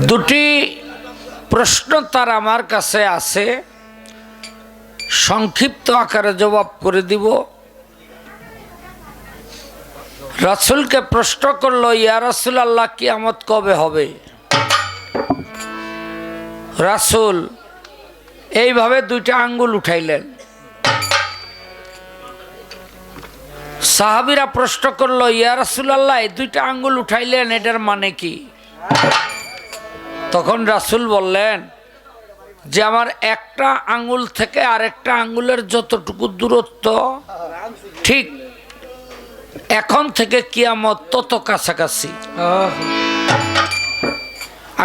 দুটি প্রশ্ন তার আমার কাছে আছে, সংক্ষিপ্ত আকারে জবাব করে দিব। রাসূলকে প্রশ্ন করলো, ইয়া রাসূলুল্লাহ, কিয়ামত কবে হবে? রাসূল এইভাবে দুইটা আঙ্গুল উঠাইলেন। সাহাবীরা প্রশ্ন করলো, ইয়া রাসূলুল্লাহ, এই দুইটা আঙ্গুল উঠাইলেন, এটার মানে কি? তখন রাসূল বললেন যে আমার একটা আঙ্গুল থেকে আরেকটা আঙ্গুলের যতটুকু দূরত্ব, ঠিক এখন থেকে কিয়ামত তত কাছাকাছি।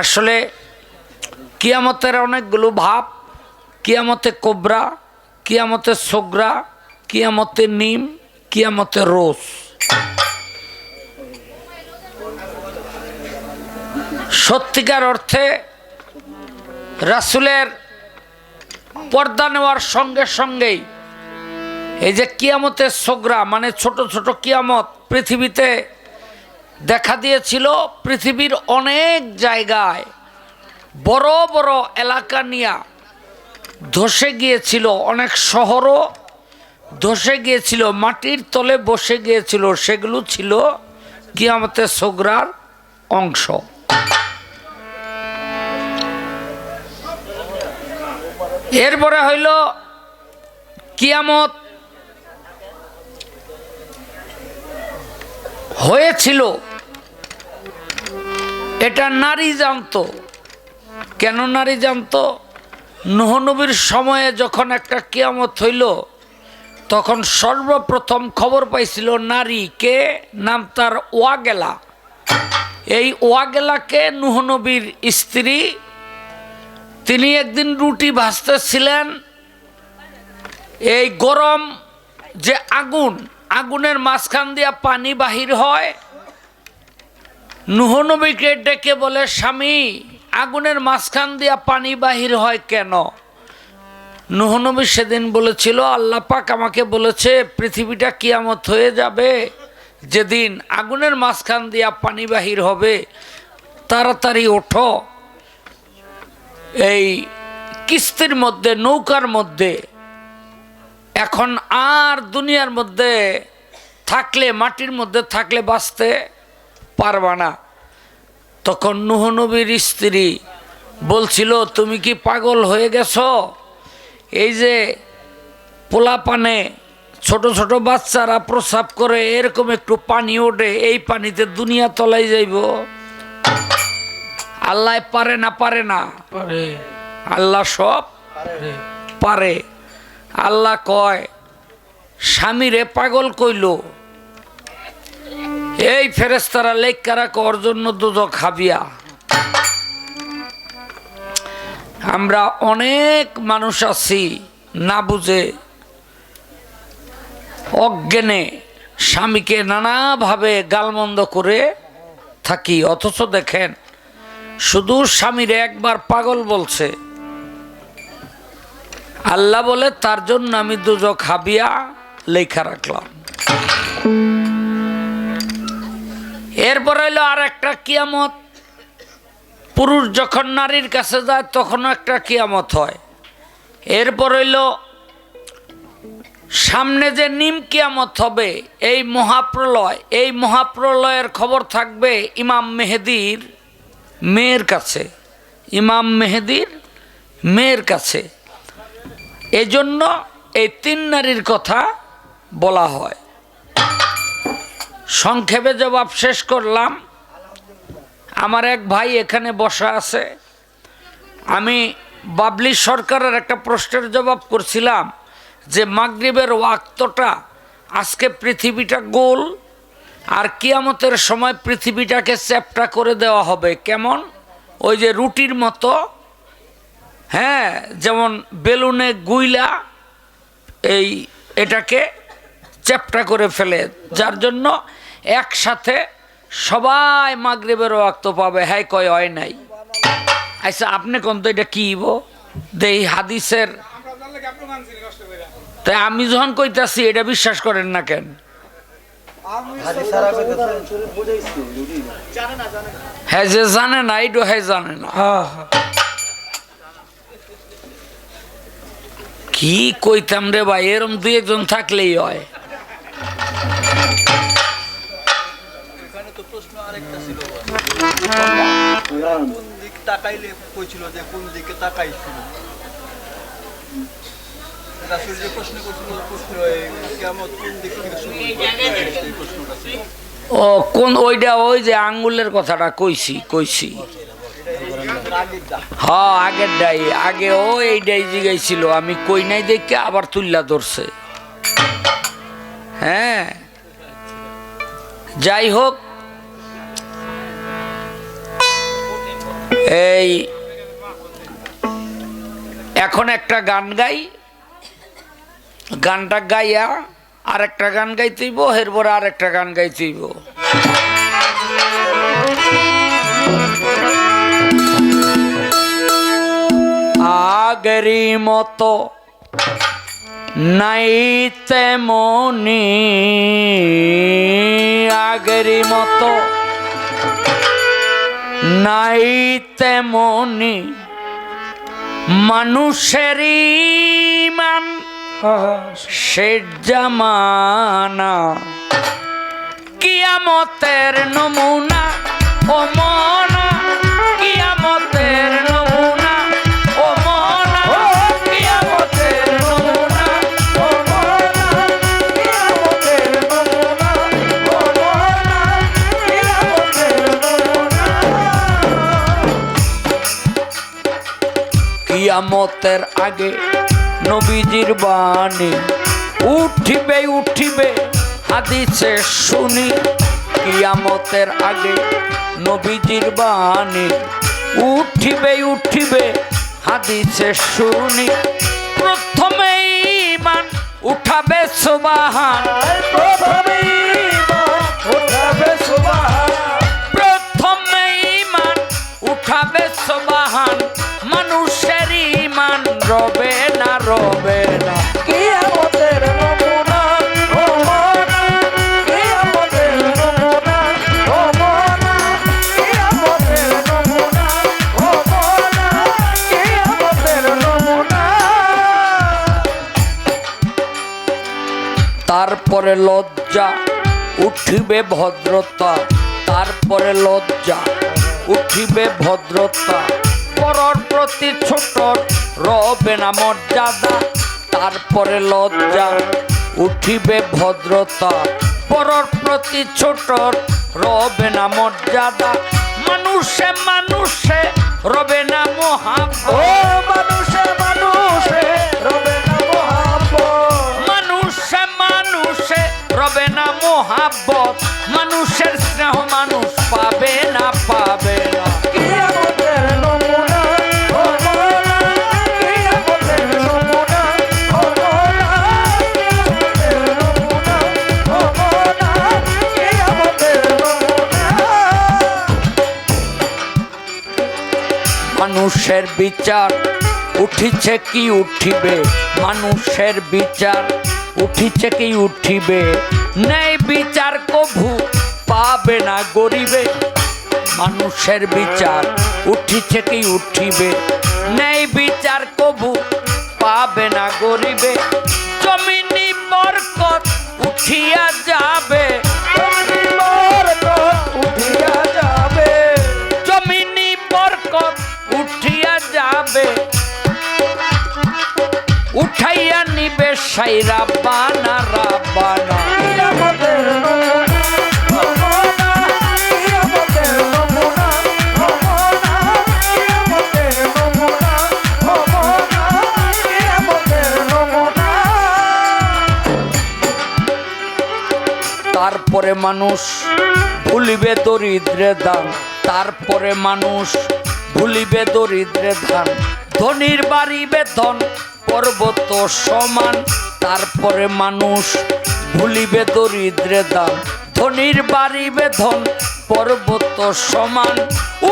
আসলে কিয়ামতের অনেকগুলো ভাব, কিয়ামতে কোবরা, কিয়ামতে সোগরা, কিয়ামতে নিম, কিয়ামতে রোজ। সত্যিকার অর্থে রাসূলের পর্দা নেওয়ার সঙ্গে সঙ্গেই এই যে কিয়ামতের সোগরা মানে ছোট ছোট কিয়ামত পৃথিবীতে দেখা দিয়েছিল। পৃথিবীর অনেক জায়গায় বড় বড় এলাকা নিয়ে ধসে গিয়েছিল, অনেক শহরও ধসে গিয়েছিল, মাটির তলে বসে গিয়েছিল। সেগুলো ছিল কিয়ামতের সোগরার অংশ। এরপরে হইল কিয়ামত হয়েছিল, এটা নারী জানতো। কেন নারী জানতো? নূহ নবীর সময়ে যখন একটা কিয়ামত হইল, তখন সর্বপ্রথম খবর পাইছিল নারী। কে? নাম তার ওয়াগেলা। এই ওয়াগেলাকে নূহ নবীর স্ত্রী। তিনি একদিন রুটি ভাজতেছিলেন। এই গরম যে আগুন, আগুনের মাঝখান দিয়া পানি বাহির হয়। নূহ নবীকে ডেকে বলে, স্বামী, আগুনের মাঝখান দিয়া পানি বাহির হয় কেন? নূহ নবী সেদিন বলেছিল, আল্লাহ পাক আমাকে বলেছে পৃথিবীটা কিয়ামত হয়ে যাবে যেদিন আগুনের মাঝখান দিয়া পানি বাহির হবে, তাড়াতাড়ি ওঠো, এই কিস্তির মধ্যে, নৌকার মধ্যে। এখন আর দুনিয়ার মধ্যে থাকলে, মাটির মধ্যে থাকলে বাঁচতে পারবা না। তখন নূহ নবীর স্ত্রী বলছিল, তুমি কি পাগল হয়ে গেছো? এই যে পোলাপানে ছোট ছোট বাচ্চারা প্রস্রাব করে, এরকম একটু পানি ওঠে, এই পানিতে দুনিয়া তলায় যাইব? আল্লাহ পারে না? পারে না? আল্লাহ সব পারে। আল্লাহ কয়, স্বামীরে পাগল কইল, এই ফেরেশতারা লেখা কর জন্য দুজক খাবিয়া। আমরা অনেক মানুষ আছি না বুঝে, অজ্ঞানে স্বামীকে নানাভাবে গালমন্দ করে থাকি। অথচ দেখেন, শুধু স্বামীরে একবার পাগল বলছে, আল্লাহ বলে তার জন্য আমি দুজক হাবিয়া লেখা রাখলাম। এরপর হইল আর একটা কিয়ামত। পুরুষ যখন নারীর কাছে যায় তখনও একটা কিয়ামত হয়। এরপর হইল সামনে যে নিম কিয়ামত হবে, এই মহাপ্রলয়। এই মহাপ্রলয়ের খবর থাকবে ইমাম মেহেদির মেয়ের কাছে, ইমাম মেহেদির মেয়ের কাছে। এজন্য এই তিন নারীর কথা বলা হয়। সংক্ষেপে জবাব শেষ করলাম। আমার এক ভাই এখানে বসা আছে। আমি বাবলি সরকারের একটা প্রশ্নের জবাব করছিলাম যে মাগরিবের ওয়াক্তটা, আজকে পৃথিবীটা গোল, আর কিয়ামতের সময় পৃথিবীটাকে চ্যাপ্টা করে দেওয়া হবে। কেমন? ওই যে রুটির মতো, হ্যাঁ, যেমন বেলুনে গুইলা এই এটাকে চ্যাপ্টা করে ফেলে, যার জন্য একসাথে সবাই মাগরিবের ওয়াক্ত পাবে। হ্যাঁ, কয় হয় নাই। আচ্ছা, আপনি কোন তো এটা কি দেই হাদিসের? তাই আমি যখন কইতাছি এটা বিশ্বাস করেন না কেন? হ্যাঁ যে জানে না এইটু হ্যাঁ জানে না। কি কইতাম রে ভাই, এরম দুই একজন থাকলেই হয়। ও কোন ওইটা, ওই যে আঙ্গুলের কথাটা কইছি হ্যাঁ আগের ডাই, আগে ও এই ডাই জিগাইছিল, আমি কই নাই দেখে আবার তুল্লা ধরছে। হ্যাঁ যাই হোক, এই এখন একটা গান গাই, গানটা গাইয়া আর একটা গান গাইতেইব, এরপরে আর একটা গান গাইতেইব। আগেরই মতো নাই তেমনি, আগেরই মতো নাই তেমনি মানুষেরই মান শেষ জামানা, কিয়ামতের নমুনা ও মনা, কিয়ামতের নমুনা ও মনা, কিয়ামতের নমুনা ও মনা, কিয়ামতের নমুনা ও মনা, কিয়ামতের নমুনা। কিয়ামতের আগে নবীজির বাণী উঠিবে উঠিবে হাদিসে শুনি, কিয়ামতের আগে নবীজির বাণী উঠিবে উঠিবে হাদিসে শুনি। প্রথমে ঈমান উঠাবে সুবহান, প্রথমে ঈমান উঠাবে সুবহান, প্রথমে ঈমান উঠাবে সুবহান, মানুষের ঈমান রবে না রবে না। কিয়ামতের নমুনা ও মনা, কিয়ামতের নমুনা ও মনা, কিয়ামতের নমুনা ও মনা, কিয়ামতের নমুনা। তারপরে লজ্জা উঠিবে ভদ্রতা, তারপরে লজ্জা উঠিবে ভদ্রতা, পরর প্রতি ছোট রবে না মর্যাদা। তারপরে লজ্জা উঠিবে ভদ্রতা, পরর প্রতি ছোট রবে না মর্যাদা, মানুষে মানুষে রবে না মহাব্বত, মানুষে মানুষে রবে না মহাব্বত, মানুষে মানুষে রবে না মহাব্বত, মানুষের স্নেহ মানুষ পাবে না পাবে না। কিয়ামতের নমুনা ও মওলা, কিয়ামতের নমুনা ও মওলা, কিয়ামতের নমুনা ও মওলা, কিয়ামতের নমুনা। মানুষের বিচার উঠিছে কি উঠিবে, মানুষের বিচার উঠিছে কি উঠিবে, ন্যায় বিচার কভু পাবে না গরিবে, মানুষের বিচার উঠিছে কি উঠিবে, ন্যায় বিচার কভু পাবে না গরিবে, জমিনি বরকত উঠিয়া যাবে, জমিনি বরকত উঠিয়া যাবে, জমিনি বরকত উঠিয়া যাবে, উঠাইয়া নিবে সাই রাব্বানা রাব্বানা। কিয়ামতের নমুনা ও মওলা, কিয়ামতের নমুনা ও মওলা, কিয়ামতের নমুনা ও মওলা, কিয়ামতের নমুনা। তারপরে মানুষ ভুলিবে দরিদ্রের দান, তারপরে মানুষ ভুলিবে দরিদ্রের দান, ধনীর বাড়িবে ধন পর্বত সমান, তারপরে মানুষ ভুলিবে দরিদ্রের দান, ধনীর বাড়িবে ধন পর্বত সমান,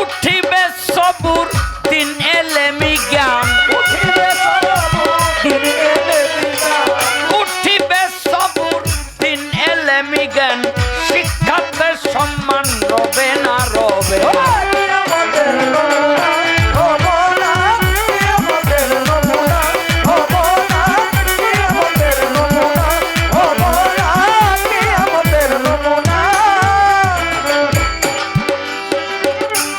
উঠিবে সবুর দিন এলেমি জ্ঞান, উঠিবে সবুর দিন এলেমি জ্ঞান, উঠিবে সবুর দিন এলেমি জ্ঞান,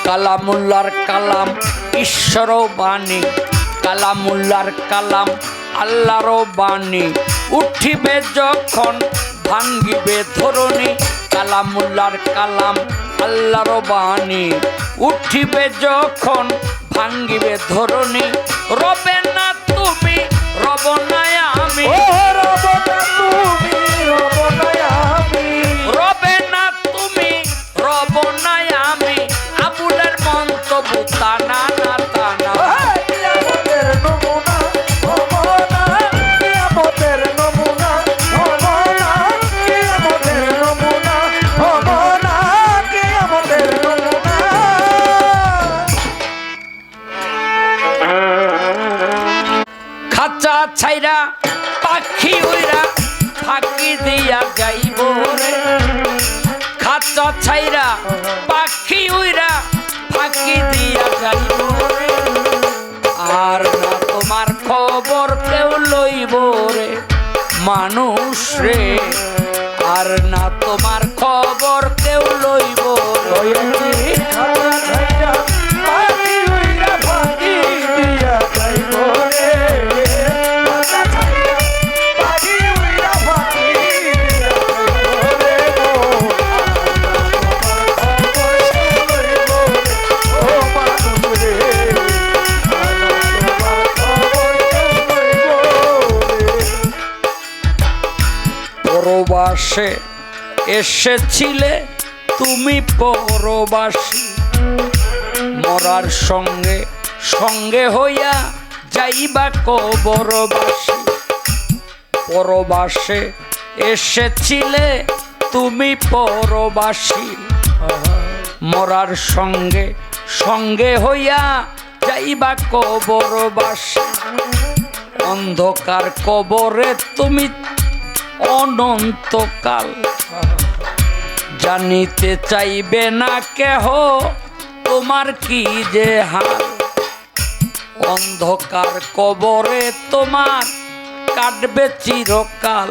কালামুল্লার কালাম ঈশ্বর বাণী, কালামুল্লার কালাম আল্লাহর বাণী। উঠিবে যখন ভাঙ্গিবে ধরণী, কালামুল্লার কালাম আল্লাহর বাণী। উঠিবে যখন ভাঙ্গিবে ধরণী, রবে না তুমি রব না আমি, রবে না তুমি রব না আমি। আবুলের মন্তব্য তানা না তানা, খাঁচা ছাইরা পাখি উইরা ফাঁকি দিয়া যাইব রে, খাঁচা ছাইরা পাখি উইরা ফাঁকি দিয়া যাইব রে। আর না তোমার খবর কেউ লইব রে মানুষ রে, আর না তোমার খবর কেউ লইব রে। পরবাসে এসেছিলে তুমি পরবাসী, মরার সঙ্গে সঙ্গে হইয়া যাইবা কবরবাসী। পরবাসে এসেছিলে তুমি পরবাসী, মরার সঙ্গে সঙ্গে হইয়া যাইবা কবরবাসী। অন্ধকার কবরে তুমি অনন্তকাল, জানিতে চাইবে না কেহ তোমার কি যে হাল। অন্ধকার কবরে তোমার কাটবে চিরকাল,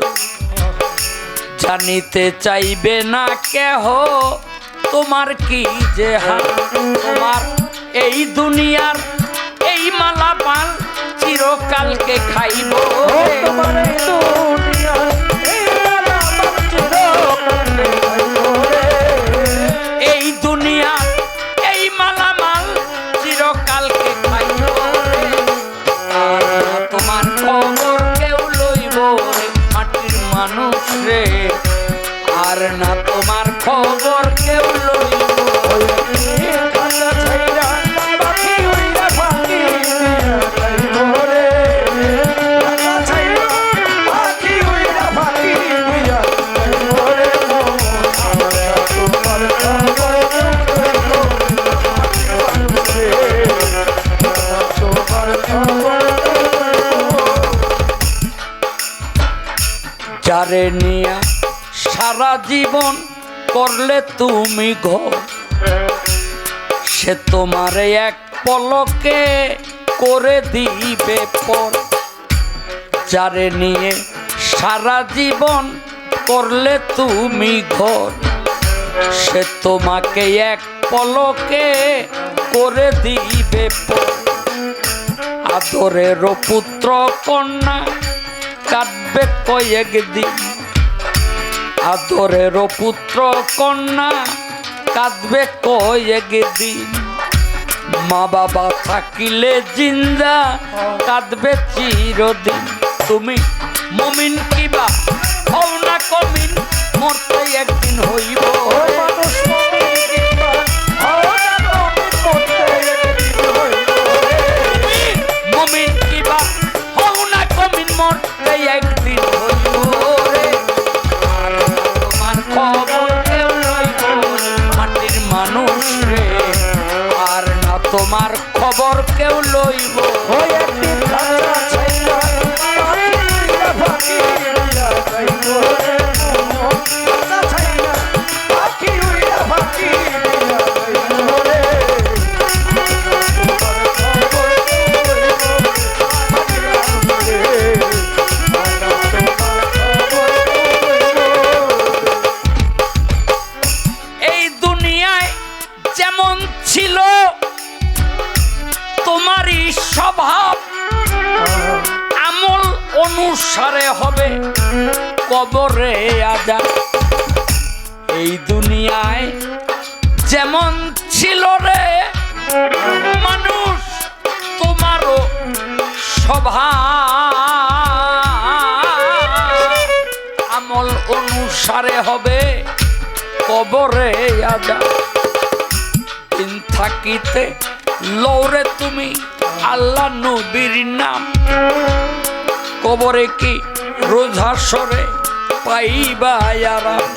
জানিতে চাইবে না কেহ তোমার কি যে হাল। তোমার এই দুনিয়ার এই মালামাল চিরকালকে খাইব, তোমার এই দুনিয়ার এই দুনিয়া এই মালামাল চিরকালকে খাইব রে। আর তোমার খবর কেউ লইব রে মাটির মানুষ রে, আর না তোমার খবর কেউ লইব যারে নিয়া সারা জীবন করলে তুমি ঘর, সে তোমার এক পলকে করে দিবে পর। যারে নিয়ে সারা জীবন করলে তুমি ঘর, সে তোমাকে এক পলকে করে দিবে পর। আদরের পুত্র কন্যা কাটবে কয়েকদিন, আদরের পুত্র কন্যা কাঁদবে কয়েকদিন। মা বাবা থাকিলে জিন্দা কাঁদবে চিরদিন। তুমি মুমিন কিবা হও না কমিন, মরতে একদিন হইব। মুমিন কিবা হও না কমিন, মরতে একদিন হইব রে। তোমার খবর কেউ লইব মাটির মানুষ রে, আর না তোমার খবর কেউ লইব। যেমন ছিল তোমারই স্বভাব আমল অনুসারে হবে কবরে আযাব। এই দুনিয়ায় যেমন ছিল রে মানুষ তোমারও স্বভাব আমল অনুসারে হবে কবরে আযাব। দিন থাকিতে লৌরে তুমি আল্লাহ নবীর নাম কবরে কি রোজ হাসরে পাইবা আরাম।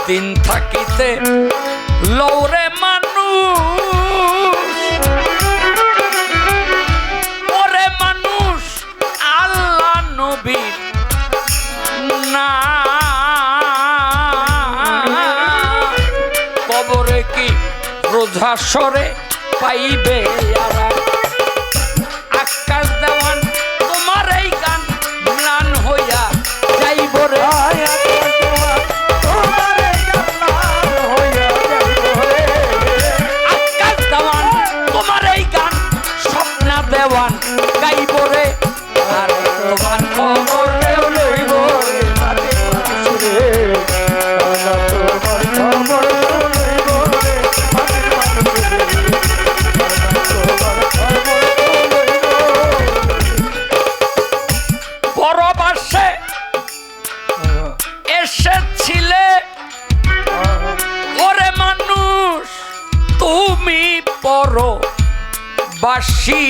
দিন থাকিতে লৌরে মানুষ ওরে মানুষ আল্লাহ নবীর নাম কবরে কি রোজ হাসরে পাইবে আরাম। আকাশ দেওয়ান তোমার এই গান ম্লান হইয়া যাইব রে। আকাশ দেওয়ান তোমার এই গান স্বপ্না দেওয়ান গাইব রে। আর তোমার খবর কেউ লইব পরবাসে এসেছিলে ওরে মানুষ তুমি পরবাসী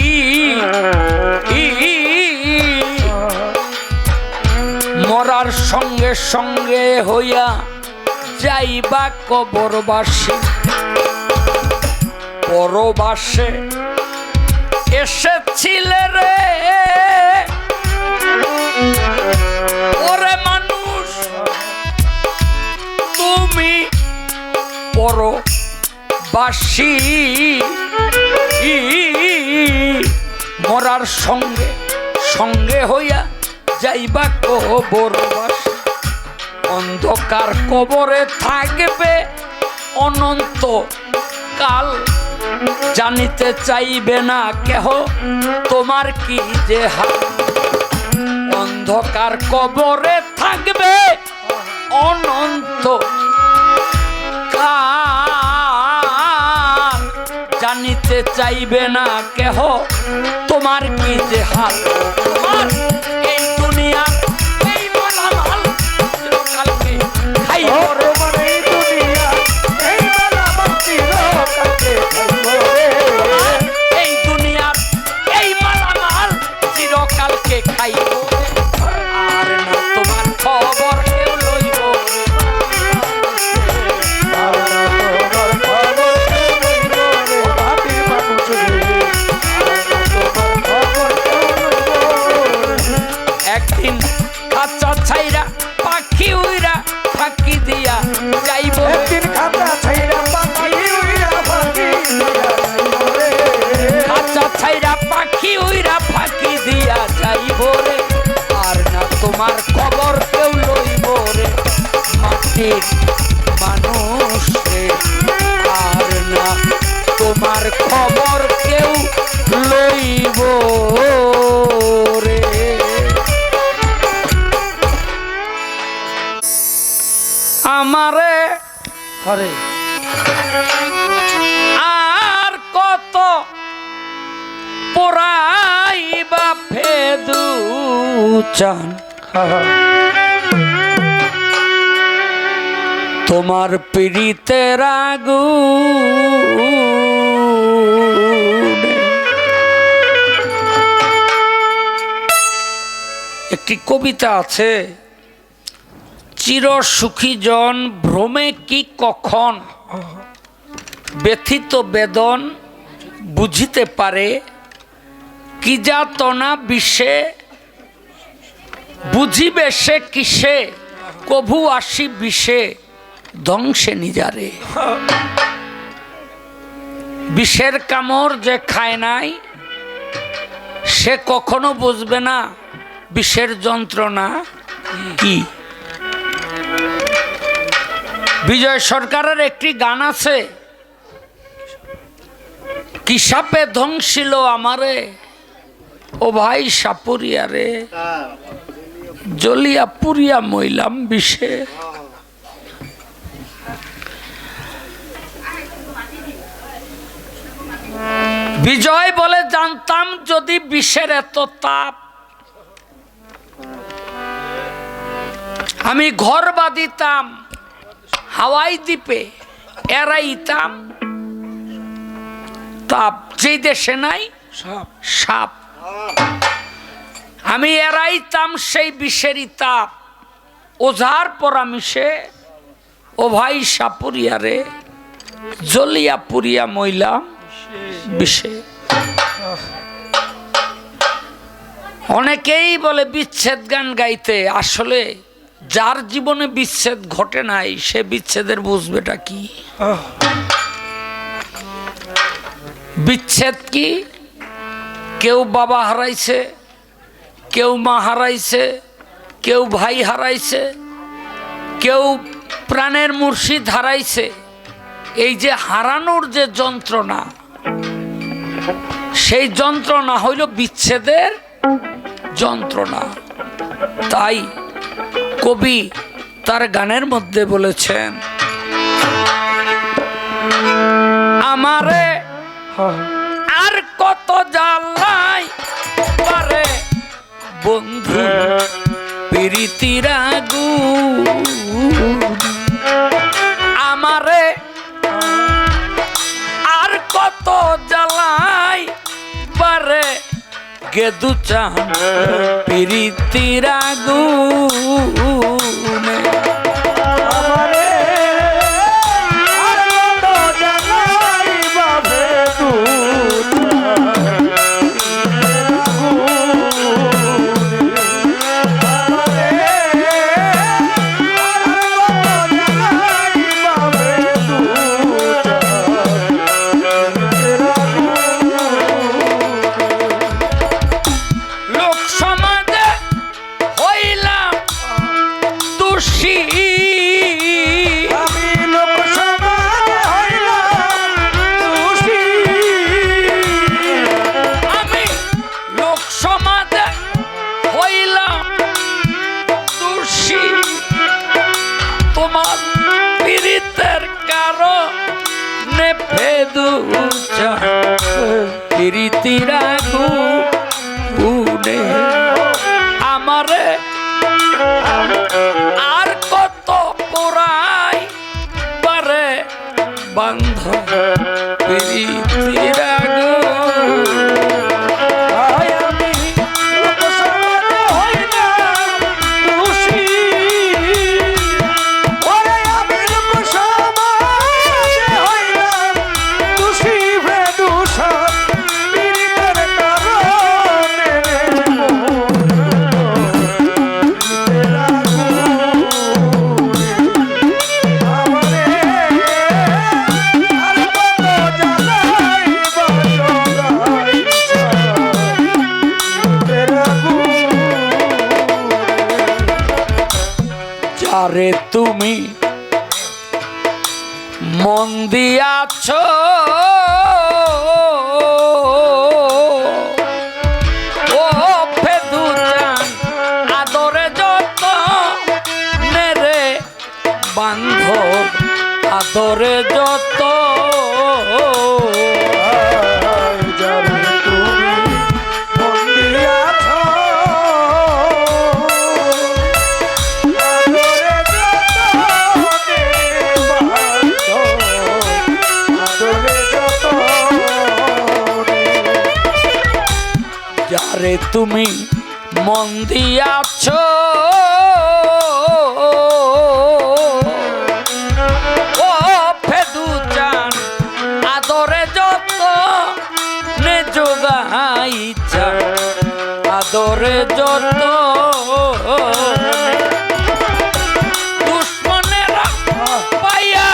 মরার সঙ্গে সঙ্গে হইয়া যাইবা কবরবাসী। পরবাসে এসেছিলে রে ওরে মানুষ তুমি পরবাসী মরার সঙ্গে সঙ্গে হইয়া যাইবা কবরবাসী। অন্ধকার কবরে থাকবে অনন্ত কাল জানিতে চাইবে না কেহ তোমার কি যে হাল। অন্ধকার কবরে থাকবে অনন্ত কাল জানিতে চাইবে না কেহ তোমার কি যে হাল। তোমার এই দুনিয়া এই মালামাল চিরকালকে খাইব রে। এই দুনিয়ার এই মালামাল চিরকালকে খাইব আর না তোমার খবর কেউ লইব। একদিন খাঁচা ছাইরা পাখি উইরা ফাঁকি দিয়া যাইব। একদিন খাঁচা ছাইরা পাখি উইরা ফাঁকি খাঁচা ছাইরা পাখি উইরা ফাঁকি দিয়া যাইব রে। আর না তোমার খবর কেউ লইব রে মাটির মানুষ রে। আর না তোমার খবর কেউ লইব রে। আমারে হরে আর কত পোড়াইবা ফেদু চান তোমার পীড়িতের আগুন। একটি কবিতা আছে, চির সুখী জন ভ্রমে কি কখন ব্যথিত বেদন বুঝিতে পারে, কি যাতনা বিষে বুঝিবে সে কিসে, কভু আসি বিষে ধ্বংসে নিজারে। বিষের কামড় যে খায় নাই সে কখনো বুঝবে না বিষের যন্ত্রণা কি। বিজয় সরকারের একটি গান আছে, কি সাপে ধ্বংসিল আমারে, ও ভাই সাপুরিয়া রে, জ্বলিয়া পুরিয়া মইলাম বিষে। বিজয় বলে, জানতাম যদি বিষের এত তাপ, আমি ঘর বাঁধিতাম হাওয়াই দ্বীপে, এড়াইতাম তাপ। যেই দেশে নাই সাপ, আমি এড়াইতাম সেই বিষেরই তাপ। ওঝার পরামর্শে, ও ভাই সাপুরিয়া রে, জ্বলিয়া পুরিয়া মইলাম বিষে। অনেকেই বলে বিচ্ছেদ গান গাইতে, আসলে যার জীবনে বিচ্ছেদ ঘটে নাই সে বিচ্ছেদের বুঝবেটা কি। বিচ্ছেদ কি? কেউ বাবা হারাইছে, কেউ মা হারাইছে, কেউ ভাই হারাইছে, কেউ প্রাণের মুর্শিদ হারাইছে। এই যে হারানোর যে যন্ত্রণা, সেই যন্ত্রণা হইল বিচ্ছেদের যন্ত্রণা। তাই কবি তার গানের মধ্যে বলেছেন, আমারে আর কত জ্বালাই পারে বন্ধু প্রীতির আগুন, আমারে আর কত জ্বালাই পারে গেদু চান প্রীতির আগুন। আমারে আর কত জ্বালাই পারে প্রীতির আগুনে আমারে আর কত পোড়াই পারে বান্ধব প্রীতির আগুন। আরে তুমি মন দিয়াছ ও ফেদু জান, আদরে যত নেরে বান্ধব আদরে যত, যারে তুমি মন দিয়াছ ও ফেদু চান, আদরে যত নে যোগাইছা আদরে যত, দুশ্মনেরা পাইয়া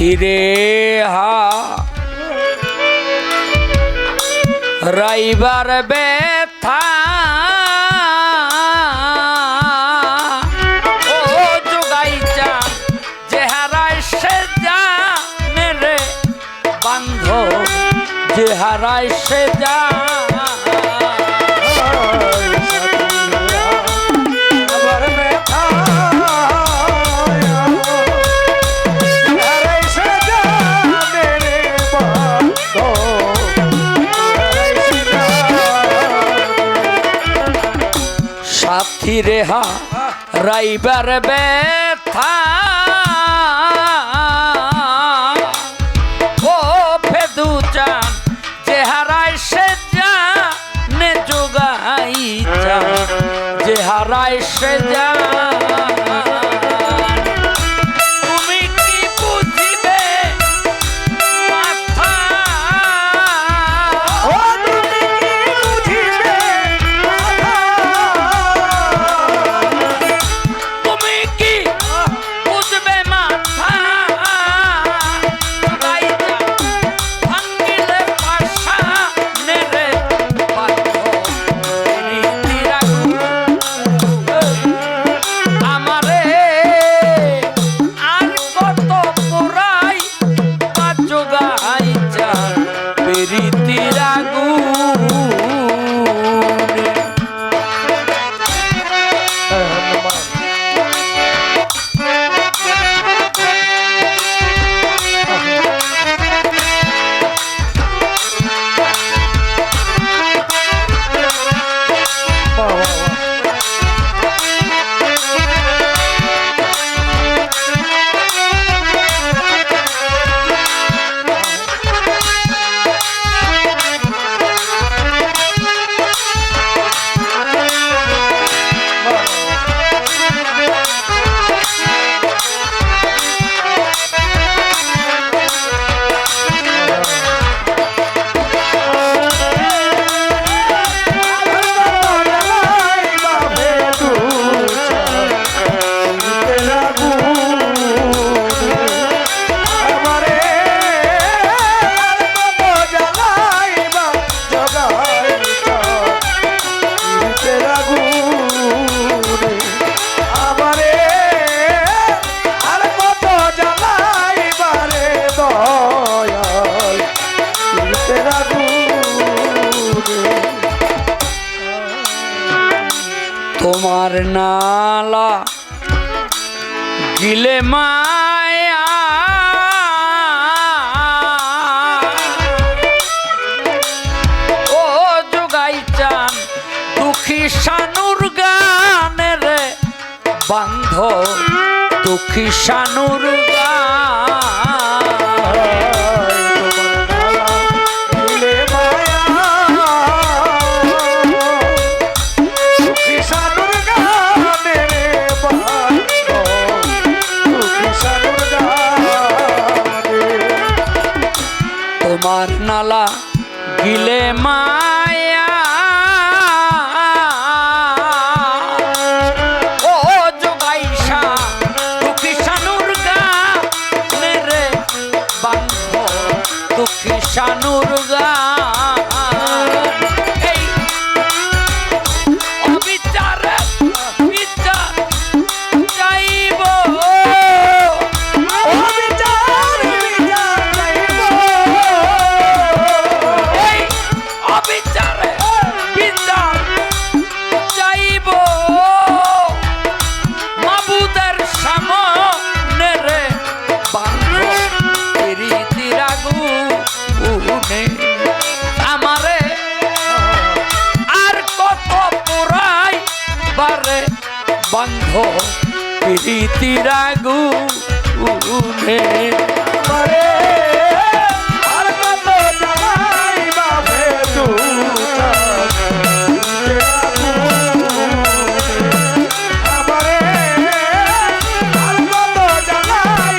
সাথীরে হা রাইবার ব্যথা ও যোগাই চান যে হারায় সে জানে রে বান্ধব যে হারায় সে জানে সাথীরে হা রাইবার ব্যথা ও ফেদু চান যে হারায় সে জানে যোগাই চান যে হারায় সে তুমি কি বুঝিবে মাথা তোমার নালা গিলে মায়া ও যোগাই চান দুঃখী শানুর গানে রে বান্ধ দুঃখী শানুর তোমার নালা গিলে মায়া ও যোগাইশা দুঃখী শানুর গানে রে বান্ধ দুঃখী শানুর আমারে আর কত পুরাই বারে বন্ধ প্রীতির আগুনে আমারে আর কত জ্বালাই বাবে আমারে আর কত জ্বালাই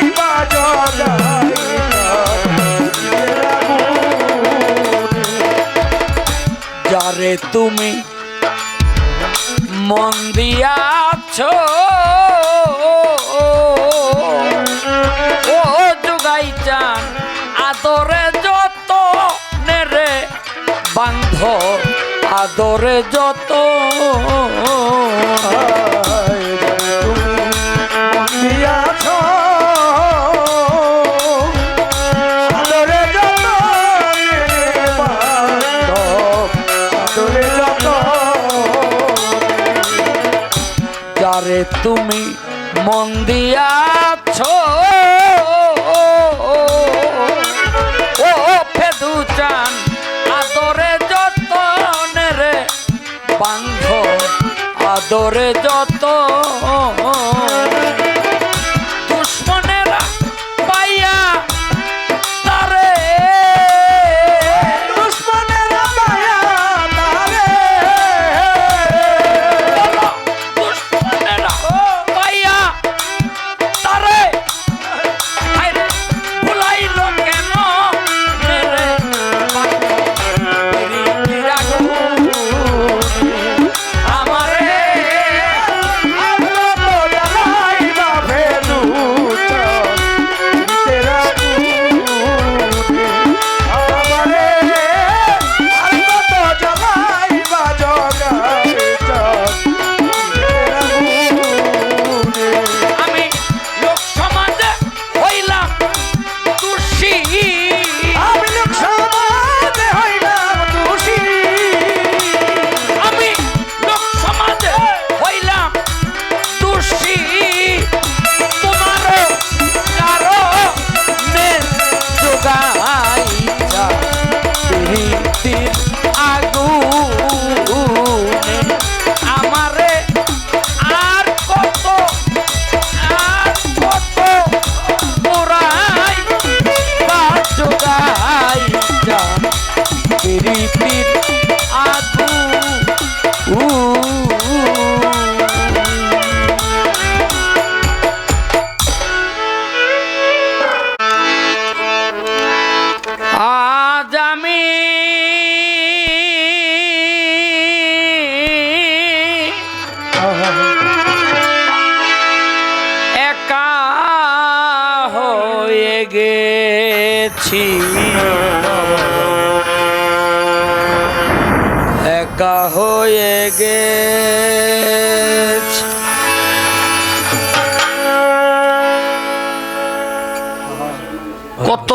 যারে তুমি মন দিয়াছ ও লাগাই চান আদরে যত নেরে বান্ধ আদরে যত যারে তুমি মন দিয়াছ ও ফেদু চান আদরে যত রে বান্ধ আদরে যত দুশ্মনেরা পাইয়া তারে দুশ্মনেরা পাইয়া তারে দুশ্মনেরা পাইয়া তারে ভুলাইল কেন মেরে আমারে আমি লোক সমাজে হইলাম দোষী আমি লোক সমাজে হইলাম দোষী আমি লোক সমাজে হইলাম দোষী তোমারও কারো মের যোগাইছা প্রীতির আগুনে আমারে আর কত মোরাই বা যোগাইছা প্রীতির আজ আমি একা হয়ে গেছি একা হয়ে গেছি কত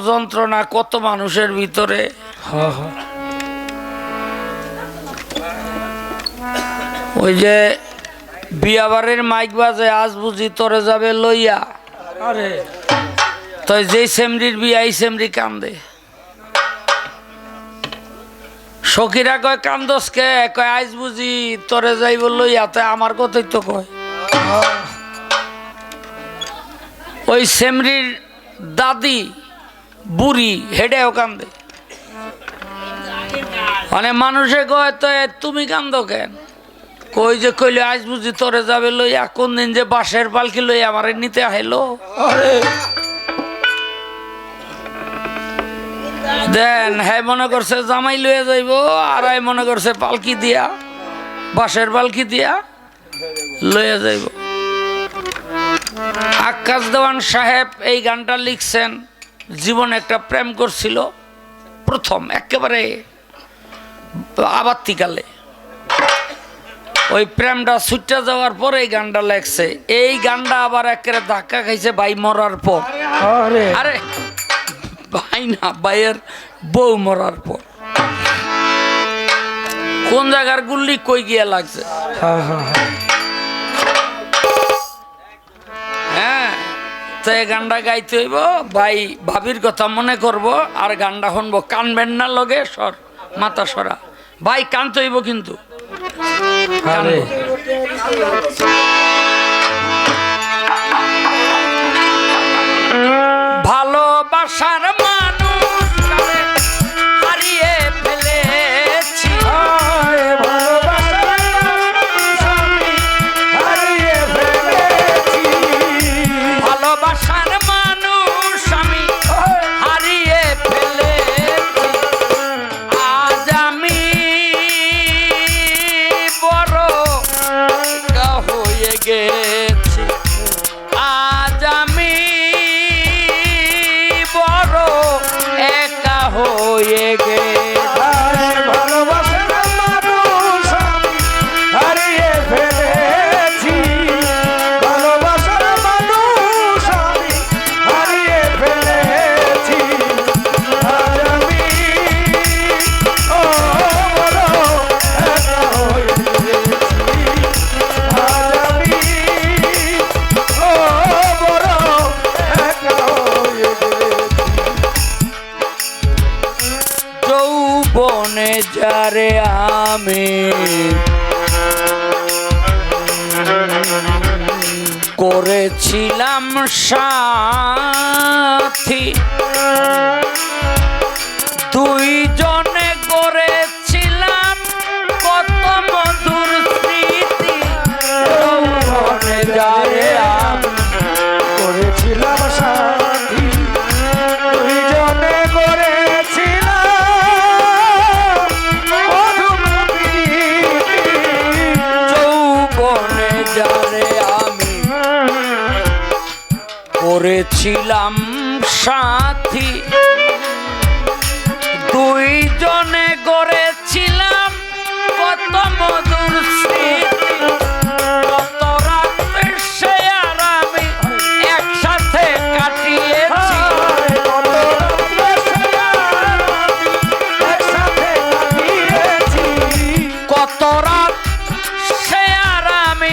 যন্ত্রণা কত মানুষের ভিতরে ওই যে বিয়াবাড়ির মাইক বাজে আজ বুঝি তোরে যাবে লইয়া আরে তো যেই সেমরির বিয়া এই সেমরি কান্দে সখীরা কয় কান্দস কে কয় আজ বুঝি তোরে যাইব লইয়া তাই আমার কথাই তো কয় ওই সেমরির দাদি বুড়ি হেডেও কান্দে মানে মানুষে কয় তো তুমি কান্দো কেন কই যে কইলে আজ বুঝি তোরে যাবে লইয়া কোন দিন যে বাঁশের পালকি লইয়া আমারে নিতে আইলো দেন হ্যাঁ মনে করছে জামাই লইয়া যাইব আর মনে করছে পালকি দিয়া বাঁশের পালকি দিয়া লইয়া যাইব আকাশ দেওয়ান সাহেব এই গানটা লিখছেন জীবনে একটা প্রেম করছিল প্রথম একেবারে আবাত্তিকালে ওই প্রেমটা ছুটে যাওয়ার পরে এই গানটা লেখছে এই গানটা আবার একেবারে ধাক্কা খাইছে ভাই মরার পর আরে ভাই না ভাইয়ের বউ মরার পর কোন জায়গার গুল্লি কই গিয়া লাগছে হ্যাঁ তো এই গানটা গাইতে হইব ভাই ভাবির কথা মনে করব আর গানটা শুনবো কানবেন না লগে সর মাথা সরা ভাই কানতে হইব কিন্তু ভালোবাসার মানুষ হারিয়ে ফেলেছি ভালোবাসার মানুষ আমি হারিয়ে ফেলেছি আজ আমি বড় হয়ে গেছি আজ আমি যৌবনে যারে আমি করেছিলাম সাথী, দুইজনে করেছিলাম কত মধুর স্মৃতি। যৌবনে যারে আমি করেছিলাম সাথী, দুইজনে করেছিলাম মধুর প্রীতি। যৌবনে যারে আমি করেছিলাম সাথী, দুইজনে গড়েছিলাম কত মধুর স্মৃতি। কত রাতে সে আর আমি একসাথে কাটিয়েছি, কত রাত্রে সে আর আমি একসাথে কাটিয়েছি। কত রাত সে আর আমি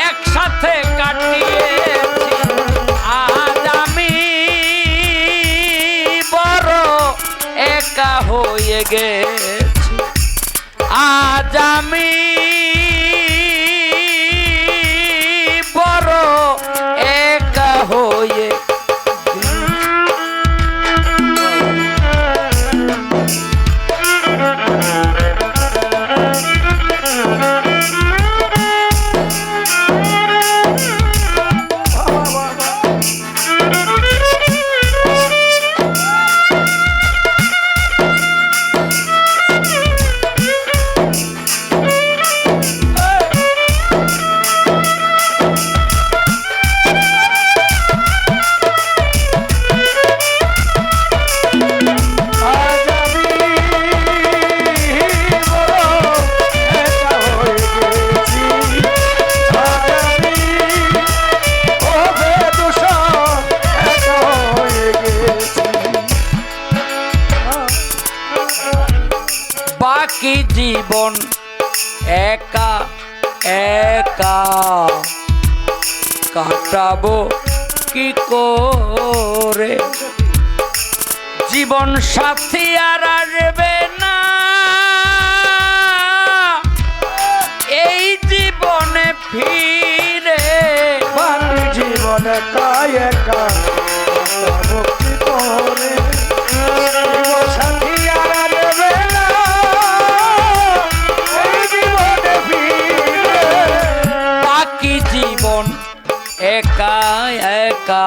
একসাথে কাটিয়েছি। আজ আমি বড় একা হয়ে গেছি, আজ আমি বড় একা হয়ে বাকি জীবন একা একা কাটাবো কি করে। জীবন সাথী আর আসবে না এই জীবনে ফিরে। বাকি জীবন একা একা মুক্তি করে, জীবন সাথী আর আসবে না এই জীবনে ফিরে। বাকি জীবন একা একা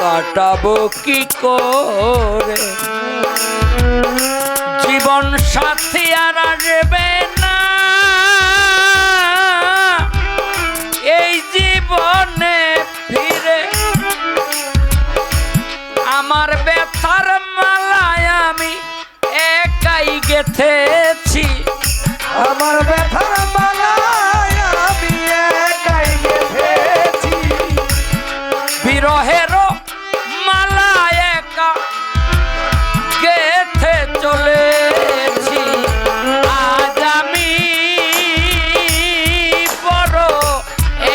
কাটাবো কি করে। জীবন সাথী আর আসবে না এই জীবনে ফিরে। আমার ব্যথার মালায় আমি একাই গেথেছি, আমার ব্যথার মালায় আমি একাই গেঁথেছি। বিরহের মালা একা গেথে চলেছি। আজ আমি বড়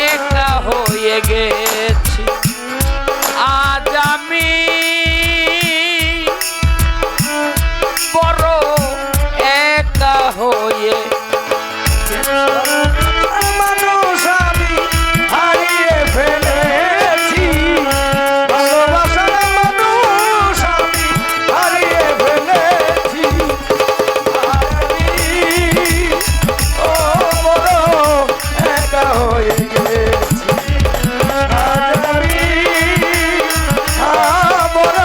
একা হয়ে গেছি, আজ আমি বড় একা হয়ে মানুষ আমি হারিয়ে ফেলেছি, ভালোবাসার মানুষ আমি হারিয়ে ফেলেছি। ও বড় একা হয়ে গেছি, আজ আমি বড়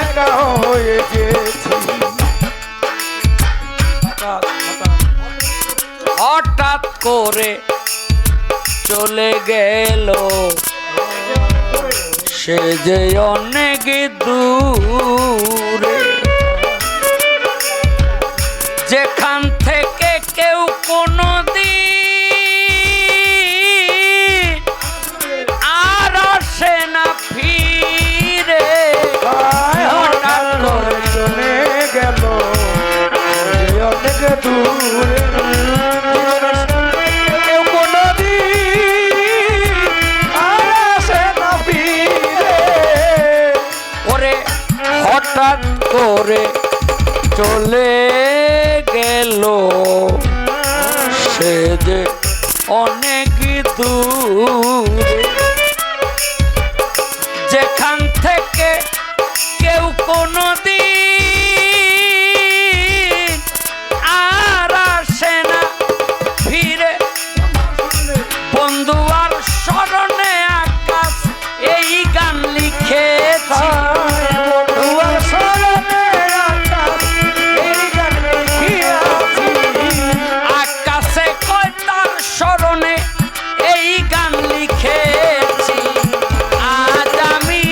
একা হয়ে গেছি। হঠাৎ করে চলে গেল সে যে অনেক দূরে, যেখান থেকে কেউ কোনো দিন আর আসে না ফিরে। হঠাৎ করে চলে গেল অনেক দূরে, কেউ কোনদিন আর আসে না ফিরে। ওরে হঠাৎ করে চলে গেল সে যে অনেক দূরে, যেখান থেকে কেউ কোনোদিন আর আসে না ফিরে। বন্ধু আর স্মরণে আকাশ এই গান লিখেছি। আকাশে কয় তার স্মরণে এই গান লিখেছি। আজ আমি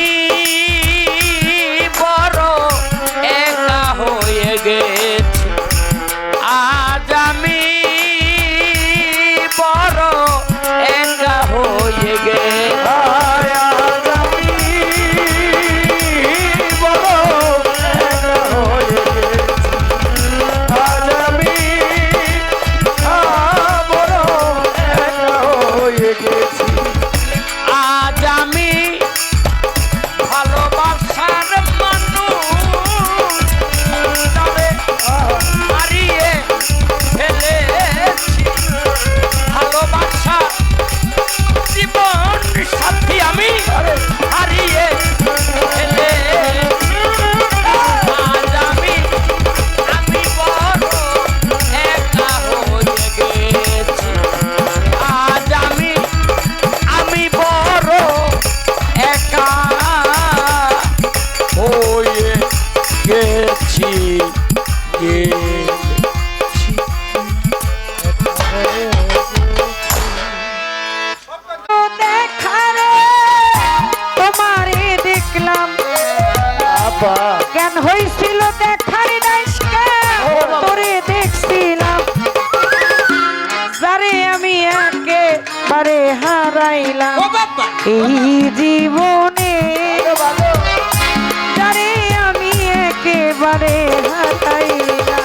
বড় একা হয়ে গেছি, আজ আমি বড় একা হয়ে গেছি। আজ আমি ভালোবাসার মানুষ তবে হারিয়ে ফেলেছি। ভালোবাসা জীবন সাথী আমি হারিয়ে ফেলেছি। আজ আমি বড় একা হয়ে গেছি, আজ আমি বড় একা হয়ে গেছি। তোমারে দেখলাম জ্ঞান হয়েছিল দেখার দাসকে তোরে দেখছিলাম, যারে আমি একেবারে হারাইলাম এই জীবনে, যারে আমি একেবারে হারাইলাম।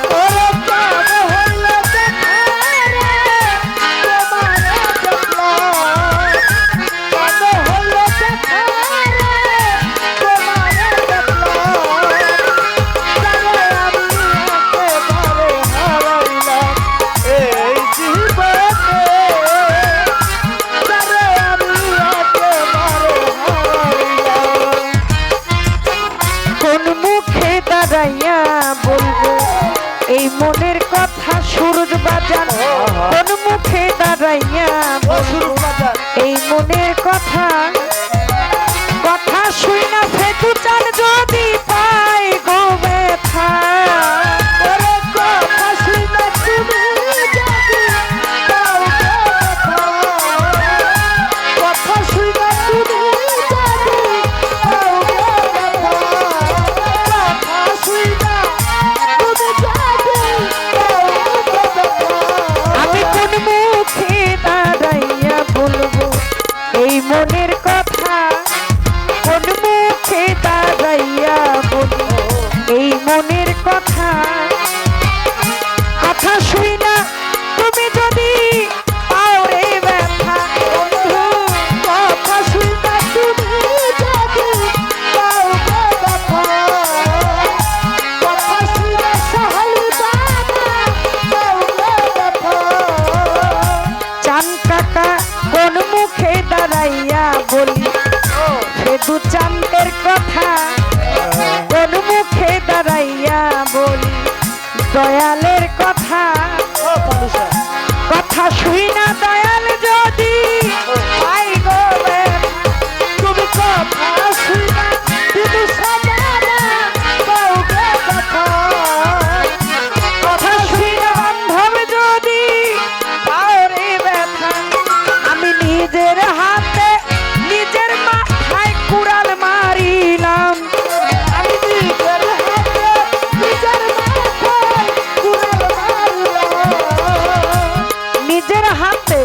দাঁড়াইয়া বলবো এই মনের কথা সুরজ বাজান, কোন মুখে দাঁড়াইয়া এই মনের কথা, কথা শুই না ফেটু চাল যদি পাই গো ব্যথা। কথা শুই না তুমি যদি পাও ব্যথা, কথা শুই না তুমি যদি পাও ব্যথা, কথা শুই না তুমি যদি পাও ব্যথা। আমি কোন মুখে দাঁড়াইয়া বলবো এই মনের কথা, কোন মুখে দাঁড়াইয়া বলবো এই মনের কথা, কথা শুই না তুমি যদি পাও রে ব্যথা। বন্ধু কথা শুই না তুমি যদি পাও ব্যথা, কথা শুই না সহল বাবা পাও ব্যথা। চান কাকা কোন মুখে দাঁড়াইয়া বলি সে দু চাঁদের কথা, কোন মুখে দাঁড়াইয়া বলি দয়ালের কথা, কথা শুই না দয়াল যদি পাই গো ব্যথা। তুমি কথা শুই না তুমি সদানা পাও ব্যথা, কথা শুই না বান্ধব যদি পাও রে ব্যথা। আমি নিজের হাতে নিজের মাথায় কুড়াল মারিলাম, আমি নিজের হাতে নিজের মাথায় কুড়াল মারিলাম, নিজের হাতে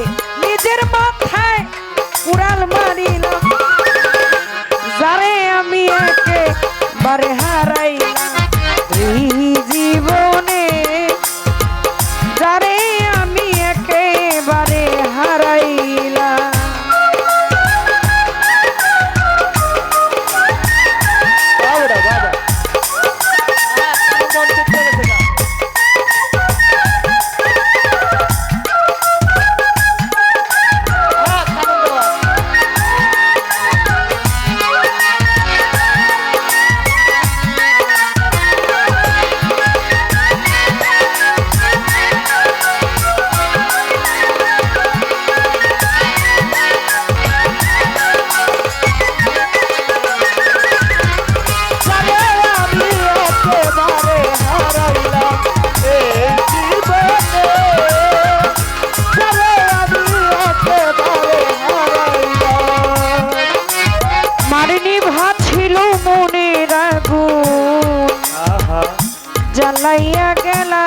জ্বালাইয়া গেলা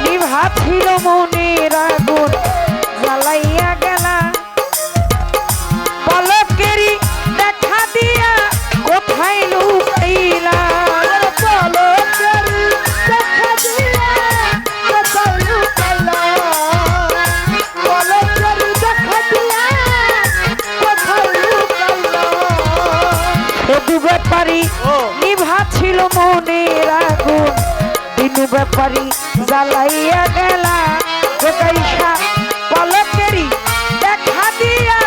নিভা ছিল মনের আগুন জ্বালাইয়া গেলা পলকেরি দেখা দিয়া কোথায় লুকাইলা পলকেরি দেখা দিয়া কোথায় লুকাইলা পলকেরি দেখা দিয়া কোথায় লুকাইলা শুধু ব্যাপারী নিভা ছিল মনের আগুন দিনু ব্যাপারী জ্বালাইয়া গেলা গোটাইশা পলকেরি দেখা দিয়া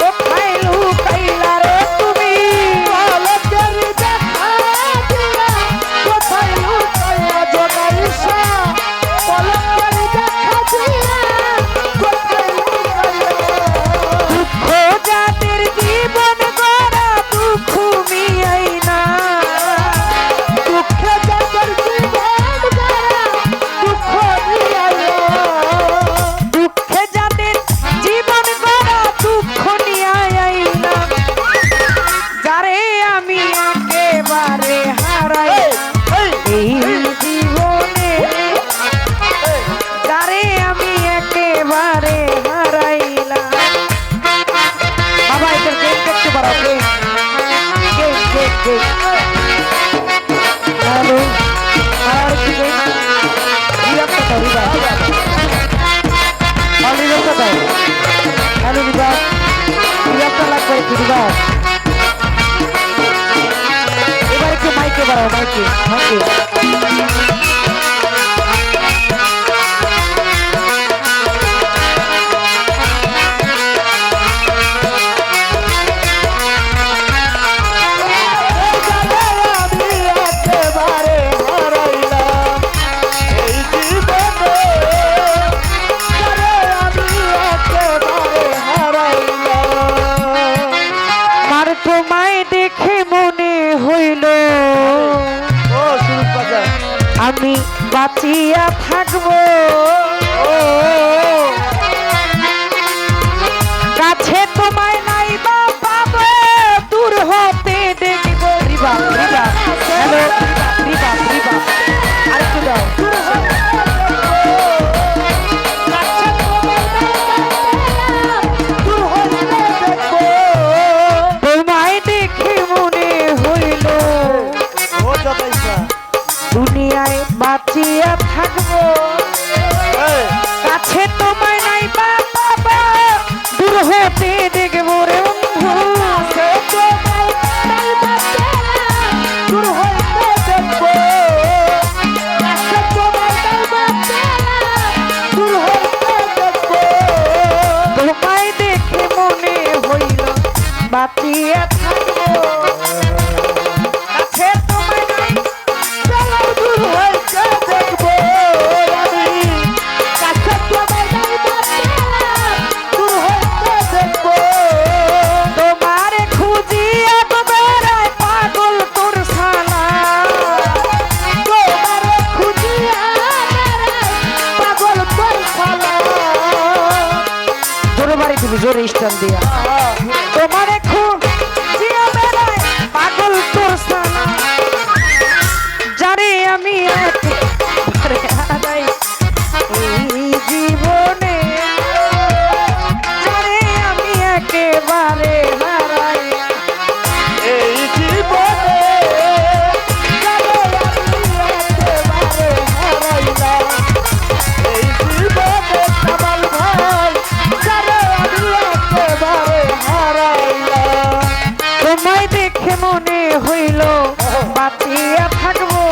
কোথায় লুকাইলা রে তুমি পলকেরি দেখা দিয়া কোথায় লুকাইলা গোটাইশা পলকেরি দেখা দিয়া কোথায় লুকাইলা দুঃখ যাদের জীবন গড়া দুঃখ মিয়াই না দুঃখ যাদের জীবন গড়া দুঃখ মিয়াই না দুঃখে যাদের জীবন গড়া দুঃখ নিয়াই না যারে আমি একেবারে হারাই এই জীবনে যারে আমি একেবারে হারাইলাম বাবা এটা গেম দেখতে পারো গেম হ্যালো আর কি গেম রিয়া কথা রিয়া রিয়া কথা হ্যালো রিয়া রিয়া লাগবে কি রিয়া এবার একটু মাইকে বাড়াও মাইকে আমার তোমায় দেখে মনে হইল আমি বাঁচিয়া থাকবো কাছে তোমায় নাই বা পাবো দূর হতে দেখবো রিবা রিবা হ্যালো রিবা রিবা আরেকটু দাও তোমায় দেখে মনে হইল দুনিয়ায় বাঁচিয়া থাকবো কাছে তোমায় নাই বা পাবো দূর হতে দেখবো রে বন্ধু তোমায় নাই বা দূর হতে দেখবো কাছে তোমায় নাই বা দূর হতে দেখবো তোমায় দেখে মনে হইল বাঁচিয়া থাকবো কাছে তোমায় নাই চলো দূর হতে দেখবো আমি কাছে তোমায় নাই দূর হতে দেখবো তোমারে খুঁজিয়া বেড়ায় পাগল তোর শালা তোমারে খুঁজিয়া বেড়ায় পাগল তোর শালা জোরে বাড়ি তুমি জোরে স্টান দিয়া তোমারে খুঁজিয়া বেড়ায় পাগল তোর শালা যারে আমি একেবারে হারাই এই জীবনে যারে আমি একেবারে হারাই এই জীবনে যারে আমি একেবারে হারাইলাম এই জীবনে কামাল ভাই যারে আমি একেবারে হারাইলাম তোমায় দেখে মনে হইল বাঁচিয়া থাকবো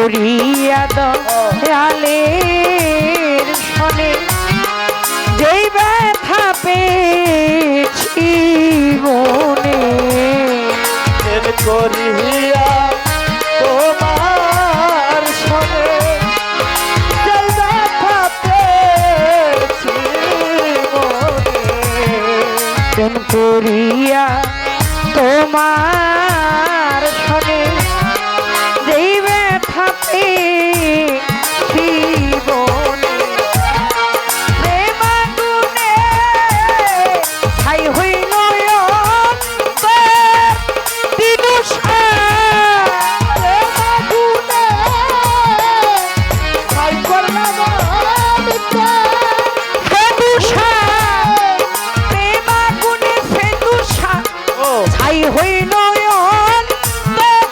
করিয়া দয়ালের শনে যেই ব্যথা পেয়েছি মনে প্রেম করিয়া তোমার সনে যেই ব্যথা পেয়েছি মনে প্রেম করিয়া তোমার শনে যেই ব্যথা পেয়েছি মনে প্রেম আগুনে ছাই হইল অন্তর দিনুষা প্রেম আগুনে ছাই করলাম অন্তর দিনুষা প্রেম আগুনে দিনুষা ও ছাই হইল অন্তর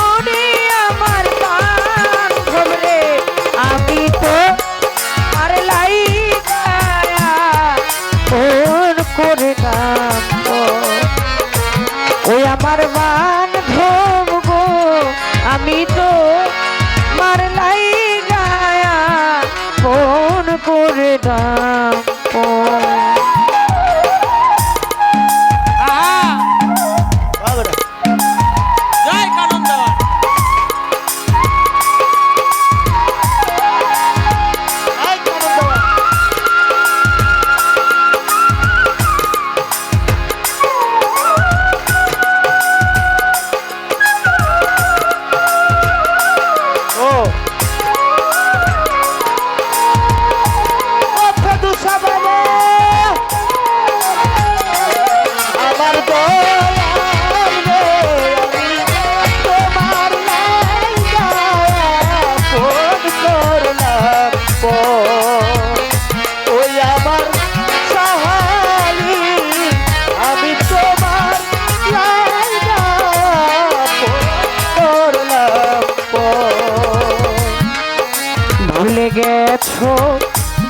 ওরে আমার বান্ধব রে আমি তো আর লাইগায়া ফোন করে নাম ওই আমার বান্ধব গো আমি তো মার লাইগায়া ফোন করে নাম বাবারে জয় কানন দেওয়ান আই কানন দেওয়া ও ফেদু সাবারে আমার দয়াল রে আমি তোমার লাইগা ফোন করলাম ওই আমার সাহালি আমি তোমার লাইগা ফোন করলাম ভুলে গেছো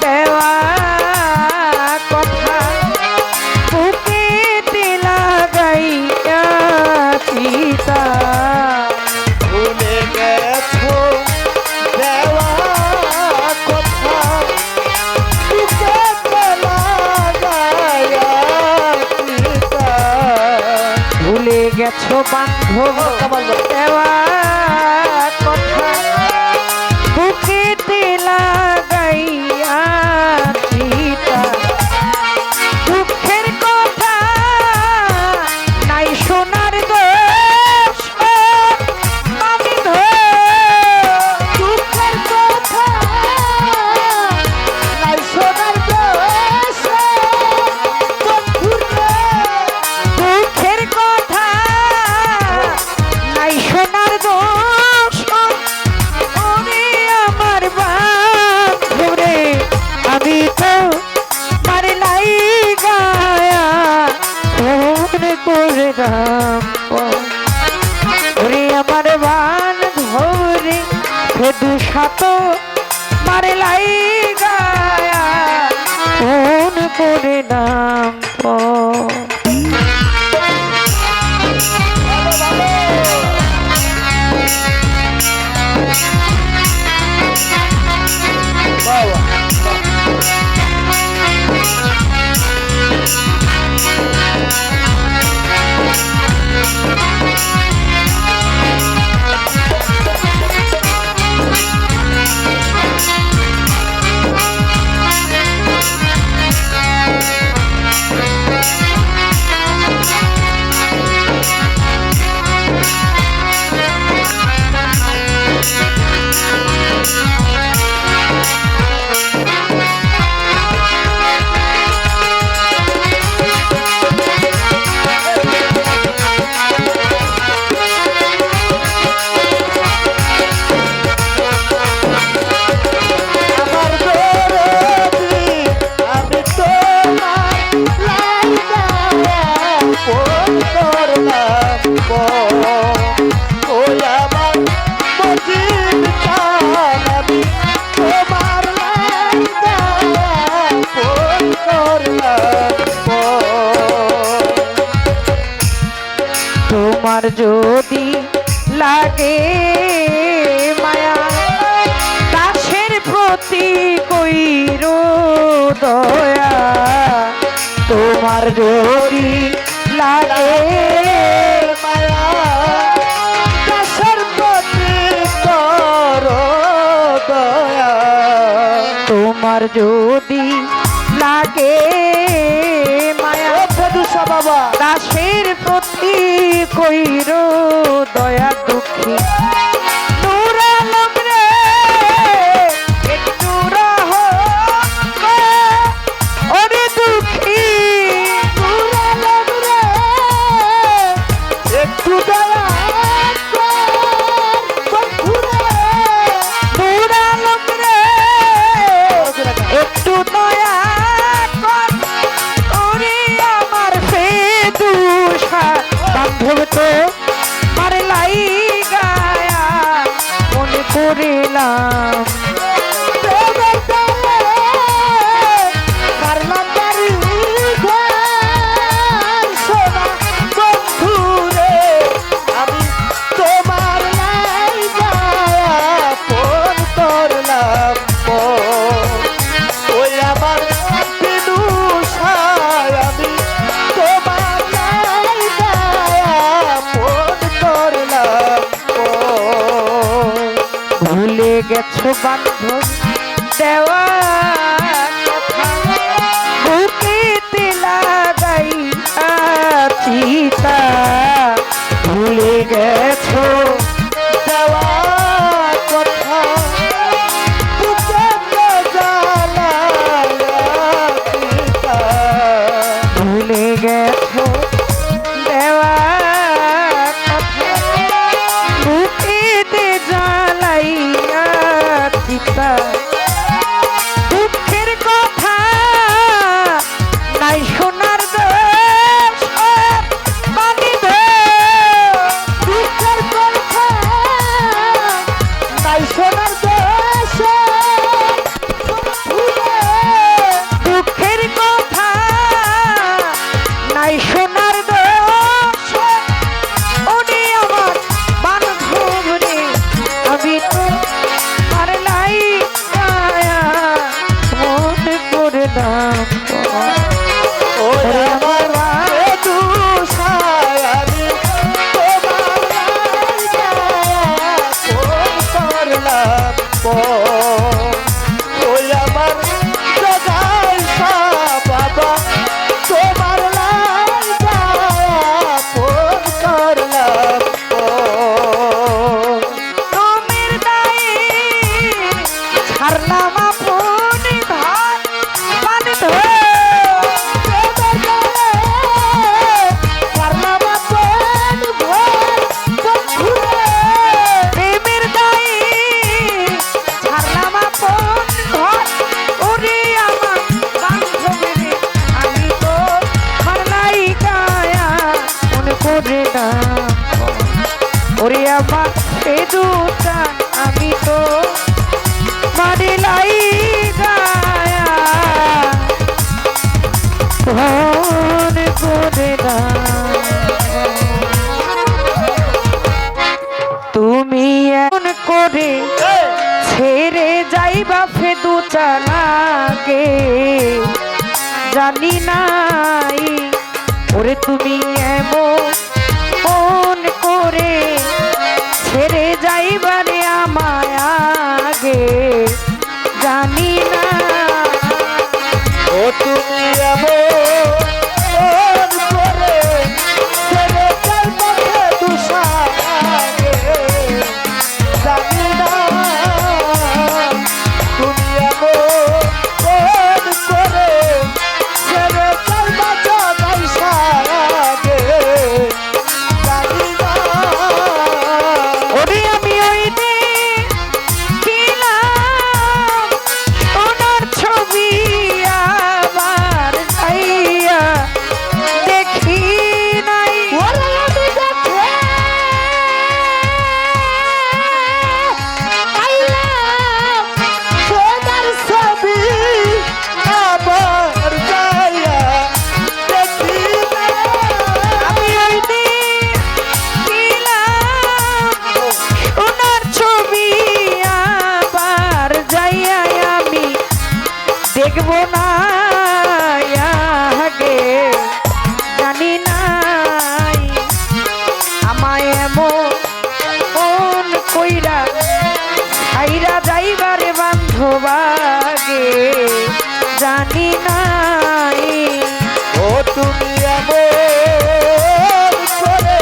দেওয়া কথা বুকেতে লাগাইয়া চিতা ভুলে গেছো দেওয়া কথা বুকেতে লাগায়া চিতা ভুলে গেছো বান্ধব দেওয়া কথা বুকেতে লাগাইয়া চিতা দুঃখের কথা নাই শোনার দোষ আমি দুঃখের কথা নাই শোনার দোষ দুঃখের কথা নাই শোনার দোষ ওরে আমার বান্ধবরে আমি তো মার লাইগায়া ফোন করে দাম ওরে আমার বান্ধবরে শুধু সাত মার লাইগায়া ফোন করে দাম বাবা তোমার যদি লাগে মায়া দাসের প্রতি কইর দয়া তোমার যদি লাগে মায়া দাসের প্রতি করো দয়া তোমার যদি লাগে মায়া দুষা বাবা দাসের প্রতি কইর দয়া দুঃখী নূর আলম রে একটু রহম কর, ওরে দুঃখী নূর আলম রে একটু দয়া কর বন্ধু রে নূর আলম রে একটু দয়া কর, ওরে আমার ফেদুসা বান্ধব তো মারলাই গায়া মনে করিলাম ভুলে গেছো বান্ধব দেওয়া কথা, বুকেতে লাগাই চিতা ভুলে গেছো দেওয়া কথা বুকেতে জ্বালায়া পিতা ভুলে গেছো দেওয়া কথা, বুকেতে জ্বালাইয়া চিতা দুঃখের কথা নাই শোনার দেশ বানিব দুঃখের কথা নাই সোনার দেশে দুঃখের কথা নাই শোনার দোষ ওরে আমার বান্ধব রে আমি তো পারলাই গায়া মনে করে দাম ওরে আমার দুষায় আমি তোমার করলাম ওই আমার জগাই বাবা তোমার করলাম তোমের দায়ে ছাড়লাম আপনি ভাত পান প্রেমের দায়ে ছাড়লাম আপন ঘর ওরে আমার বান্ধব রে আমি তো হারলাই গায়া মনে করে না ওরে আমার পেদুটা আমি তো মারিলাই গায়া মনে করে না তুমি এমন করে ছেড়ে যাইবা ফেদু চালাগে জানি নাই ওরে তুমি এমন করে ছেড়ে যাইবারে আমায় আগে জানি না ও তুমি এমন করে ছেড়ে যাইবারে দুষাগে জানি না তুমি এমন করে ছেড়ে যাইবা জগাই সাগে জানি নাই ও তুমি এমন করে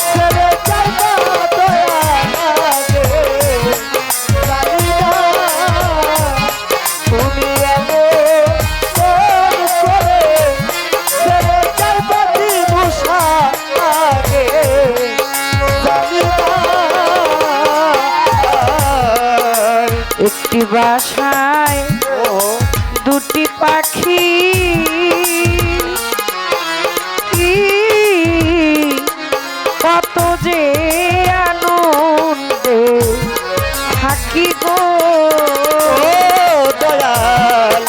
ছেড়ে যাইবা দয়া লাগে জানি না তুমি এমন করে ছেড়ে যাইবা দিবসা লাগে জানি না একটি বাসায় ও দুটি পাখি কত যে আনন্দে থাকি গো দয়াল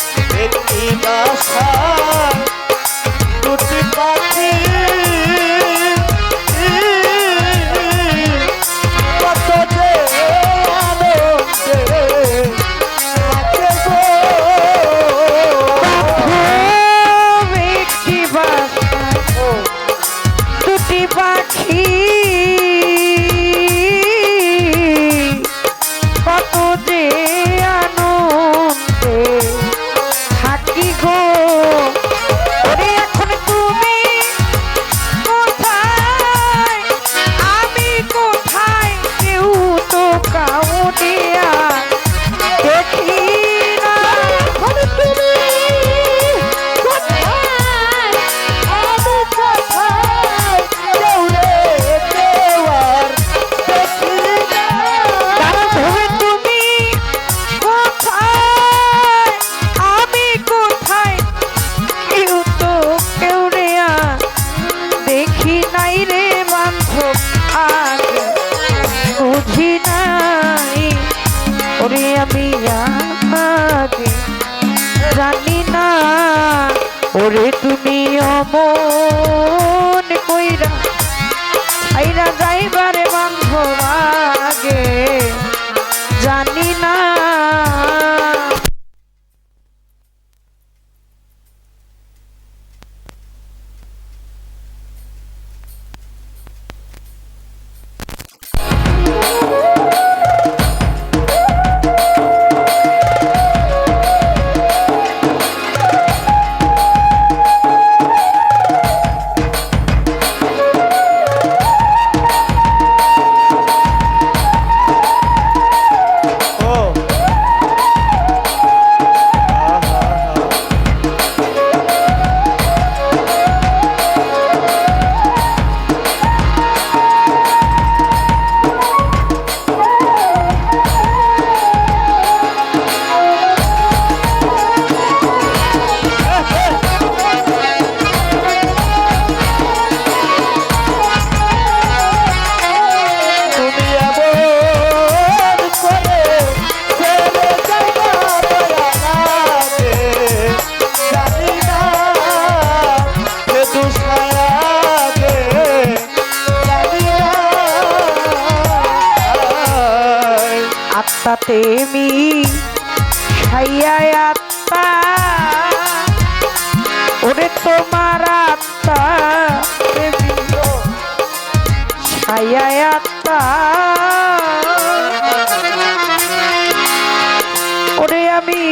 একটি বাসায় দুটি পাখি কত যে আনন্দে থাকে গো। একটি বাসায় দুটি পাখি কত যে আনন্দে থাকি গো ওরে এখন তুমি কোথায় আমি কোথায় কেউ তো কাউরিয়া দেখি না ওরে তুমি কোথায়? আমি কোথায়? কেউ রে কেউ আর দেখি না। তারা ধরে তুমি কোথায় আমি কোথায় কেউ তো কেউ রে দেখি নাই রে বান্ধব আগে বুঝি নাই ওরে আমি আগে জানি না ওরে তুমি অমন কইরা আইরা যাইবারে বান্ধব আগে জানি না আত্মাতে মি ছাইয়া আত্মা ওরে তোমার আত্মা ছাইয়া আত্মা ওরে আমি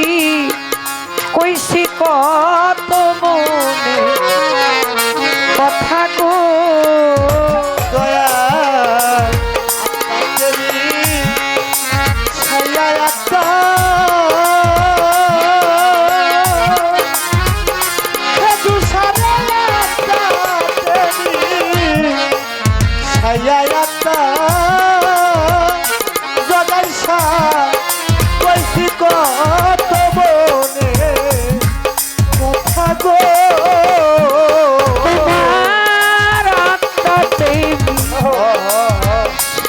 কইছি কত মনে কথা গো দয়াল তুমি ছায়া রাখতা দুসারে রাখতা তুমি ছায়া রাখতা জগাইসা কইছি কত মনে কথা গো তোমার আত্মাতে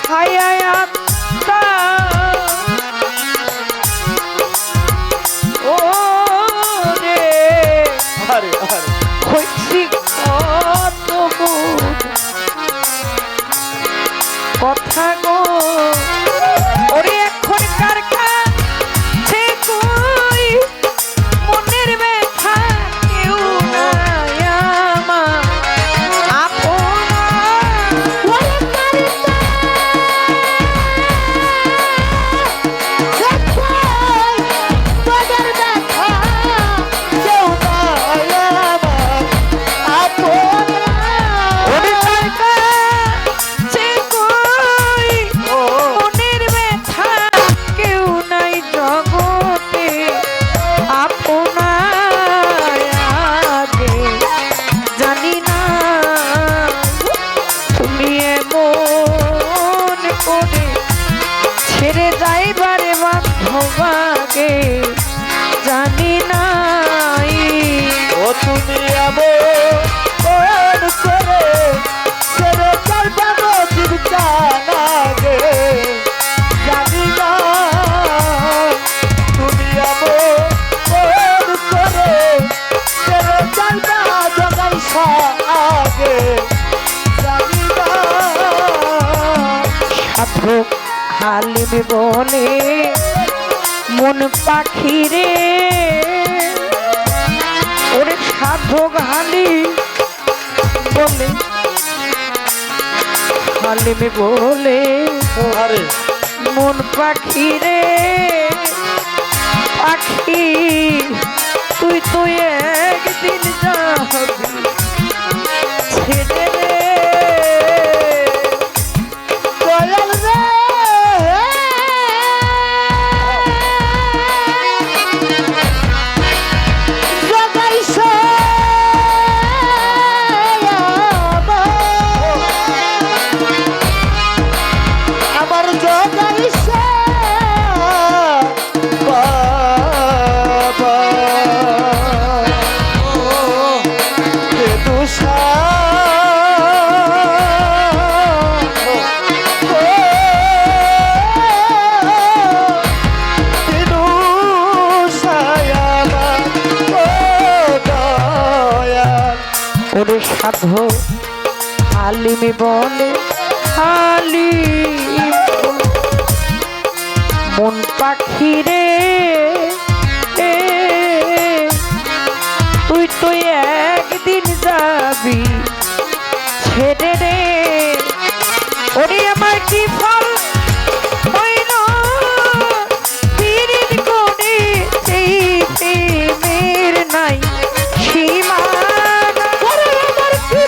ছায়া আত্মা ও রে আরে আরে কইছি কত কথা গো ওরে এখনকার কাছে কই মনের ব্যথা কেউ নাই আমার আপনা ওরে কারিতা দেখাই তোদের দেখা ভাগে জানি নাই। ও তুমি এমন করে ছেড়ে চলবা নদীর জানাগে জানি না। তুমি এমন করে ছেড়ে চলবা জগাইছা আগে জানি না। সাধক হালিম বলে মন পাখি রে, ওরে সাধক হালিম বলে, হালিম বলে আরে মন পাখি রে, পাখি তুই তো একদিন যাবি ছেড়ে রে। দয়াল রে জগাইছা আমার জগাইছা বাবা রে তুষা ওরে সাধক হালিম বলে, হালিম মন পাখি রে, তুই তো একদিন যাবি ছেড়ে রে। ওরে আমার কি ফল হইল পীড়িত করে, সেই প্রেমের নাই সীমানা। ওরে আমার কি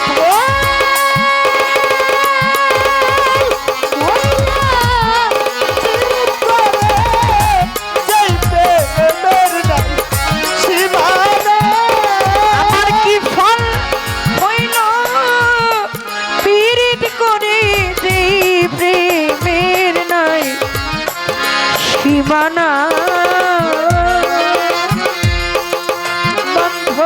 আমার কি ফল হইল পীড়িত করে, যেই প্রেমের নাই সীমানা। বন্ধ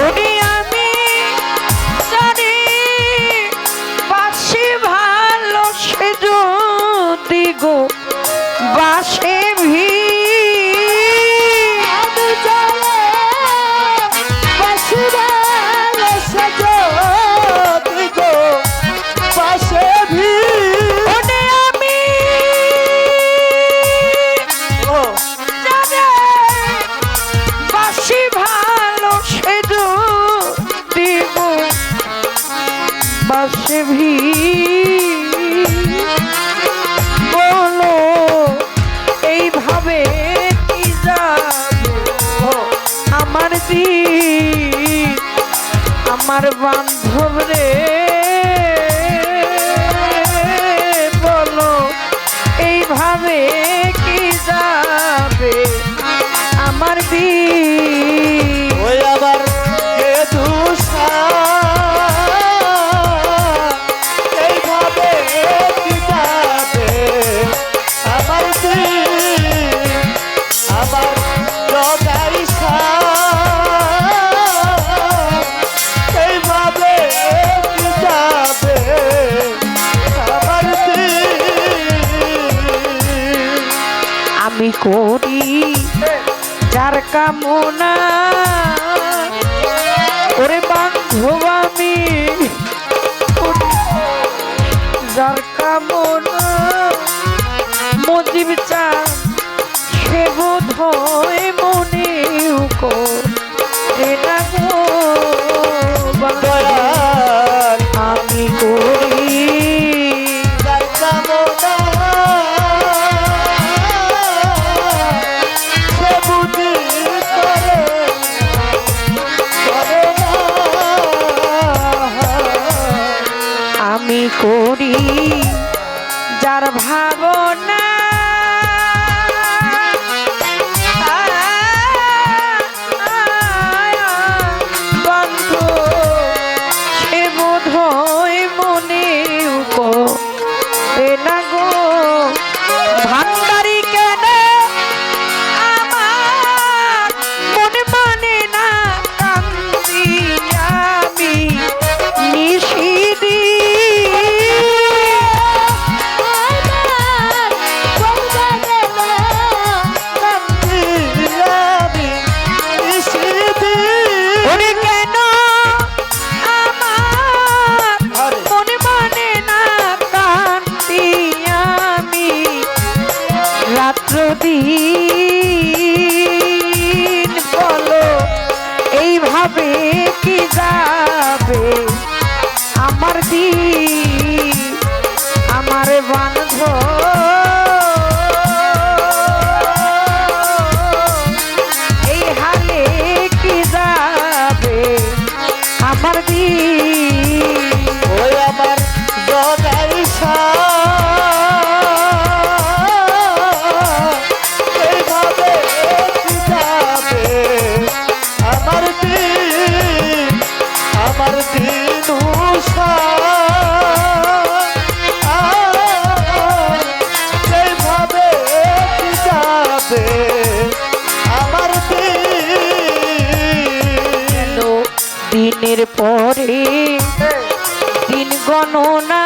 ওরে আমি জানি বাসে ভালো সে যদি গো বাসে ভি ওরে আমি জানি বাসি ভালো সে যদি গো বাসে ভি বলো এইভাবে কি যাবে আমার দিন আমার বান্ধব রে, বলো এইভাবে কি যাবে আমার দিন। ওই আবার কে তুষা এইভাবে কি যাবে আমার দিন আমার জগাইছা এইভাবে কি যাবে আমার দিন। আমি করি যার কামনা, ওরে বান্ধব আমি করি যার কামনা, মজিব চা সে বোধ হয় মনেও করে না গো দয়াল আমি করি যার কামনা সে বুঝি করে ভাবনা বন্ধু সে বোধ হয় মনে না গো ভান্ডারি কেন আমার মনে মানে না কান্দি আমি নিশিদি ওরে কেন আমার মনে মানে না কান্দি আমি রাত্র দিন বলো এইভাবে কি যাবে আমার দিন আমার বান্ধ এই হালে কি যাবে আমার দিন ওই আমার জগাই এইভাবে কি যাবে আমার দিন এইভাবে কি যাবে আমার দিন দিনের পরে দিন গণনা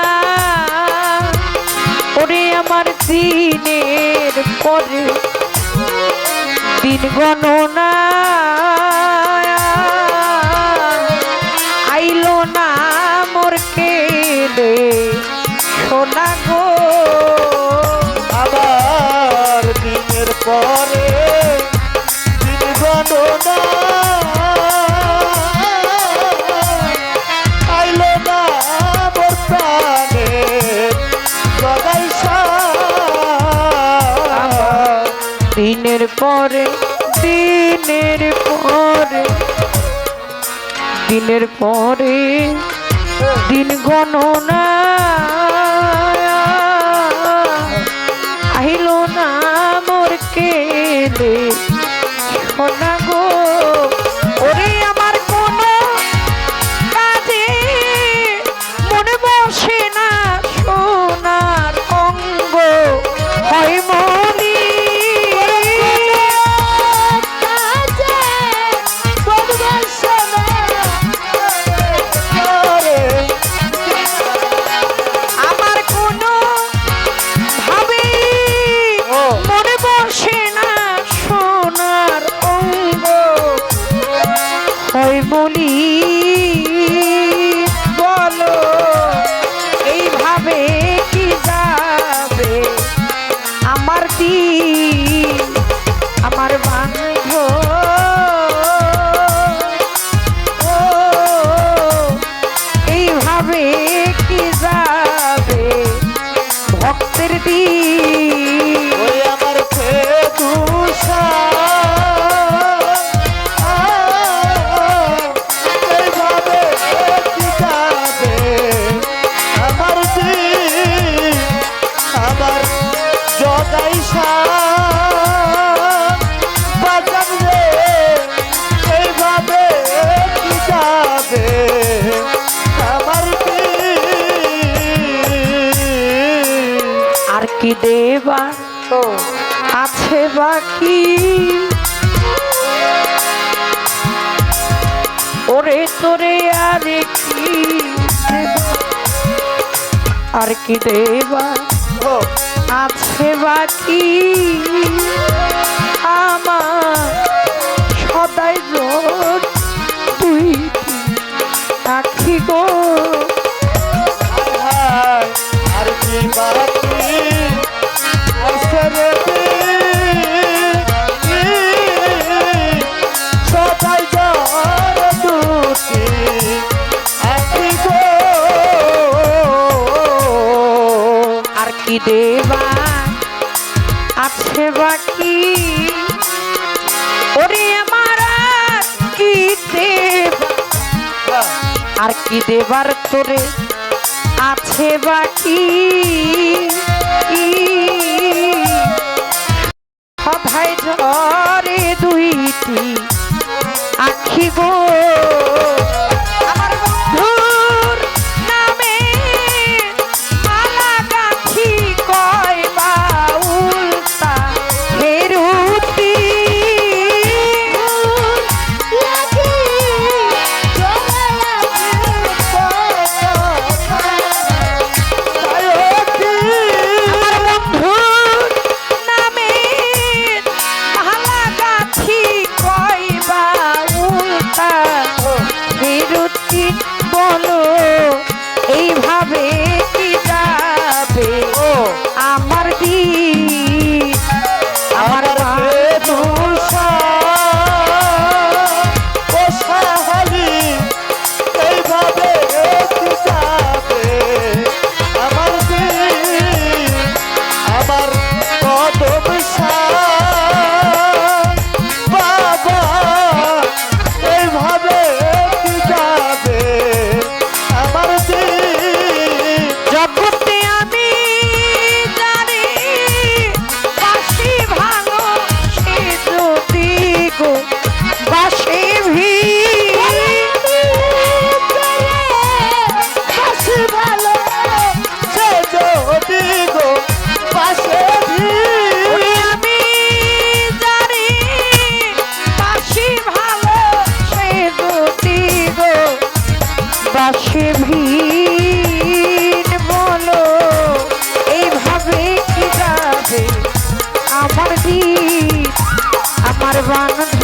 ওরে আমার দিনের পরে দিন গণনা আইলো না মোর কেলে সোনা গো আবার দিনের পরে দিন গণনা আইলো না মোর প্রাণে জগাইছা দিনের পরে দিনের পরে দিনের পরে দিন গণনা আহিল না মোর কেলে সোনা গো ওরে আমার কোনো কাজে মনে বসে না সোনার অঙ্গ হয় মনি আমার কোনো ভাবে মনে বসে না সোনার অঙ্গ হয় বলি বলো এইভাবে কি যাবে আমার দিন আমার বান্ধ এইভাবে কি যাবে ভক্তের দিন ওই আমার ফেদুসা এইভাবে কি যাবে আমার দিন আমার জগাইছা বাজান রে এইভাবে কি যাবে আমার দিন আর কি দেবা আছে বাকি ওরে তোরে আর কি দেবা? আর কি দেবা ও আছে বাকি আমার সদাই জোর তুই আখি গো হায় আর কি বাকি আছে রে সবাই যার দুটি আখি গো আর কি দেবা আছে বাকি ওরে আমার আর কি দেবা আর কি দেবার তোরে আছে বাকি কোথায় ঝরে দুইটি আখি গো আমার বন্ধুর নামে মালা গাঁথি কয় বাউলতা হেরুতি আমার বন্ধুর নামে মালা গাঁথি কয় বাউলতা হেরুতি বলো এইভাবে কি যাবে আমার দিন আমার এইভাবে কি যাবে আমার দিন, আমার কদম বাবা, এইভাবে কি যাবে আমার দিন। জগতে আমি জানি বাঁশি ভাঙো সে যদি গো বাঁশি হাসি ভালো সে যদি গো পাশে ওরে আমি জানি বাঁশি ভালো সে যদি গো বাঁশি ভিন বলো এইভাবে কি যাবে আমার দিন আমার বান্ধব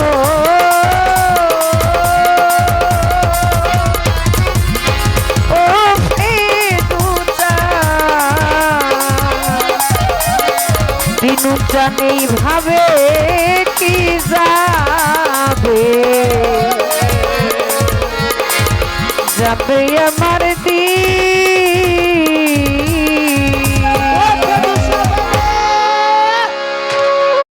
ও দিনু জানেই ভাবে কি যাবে যাবে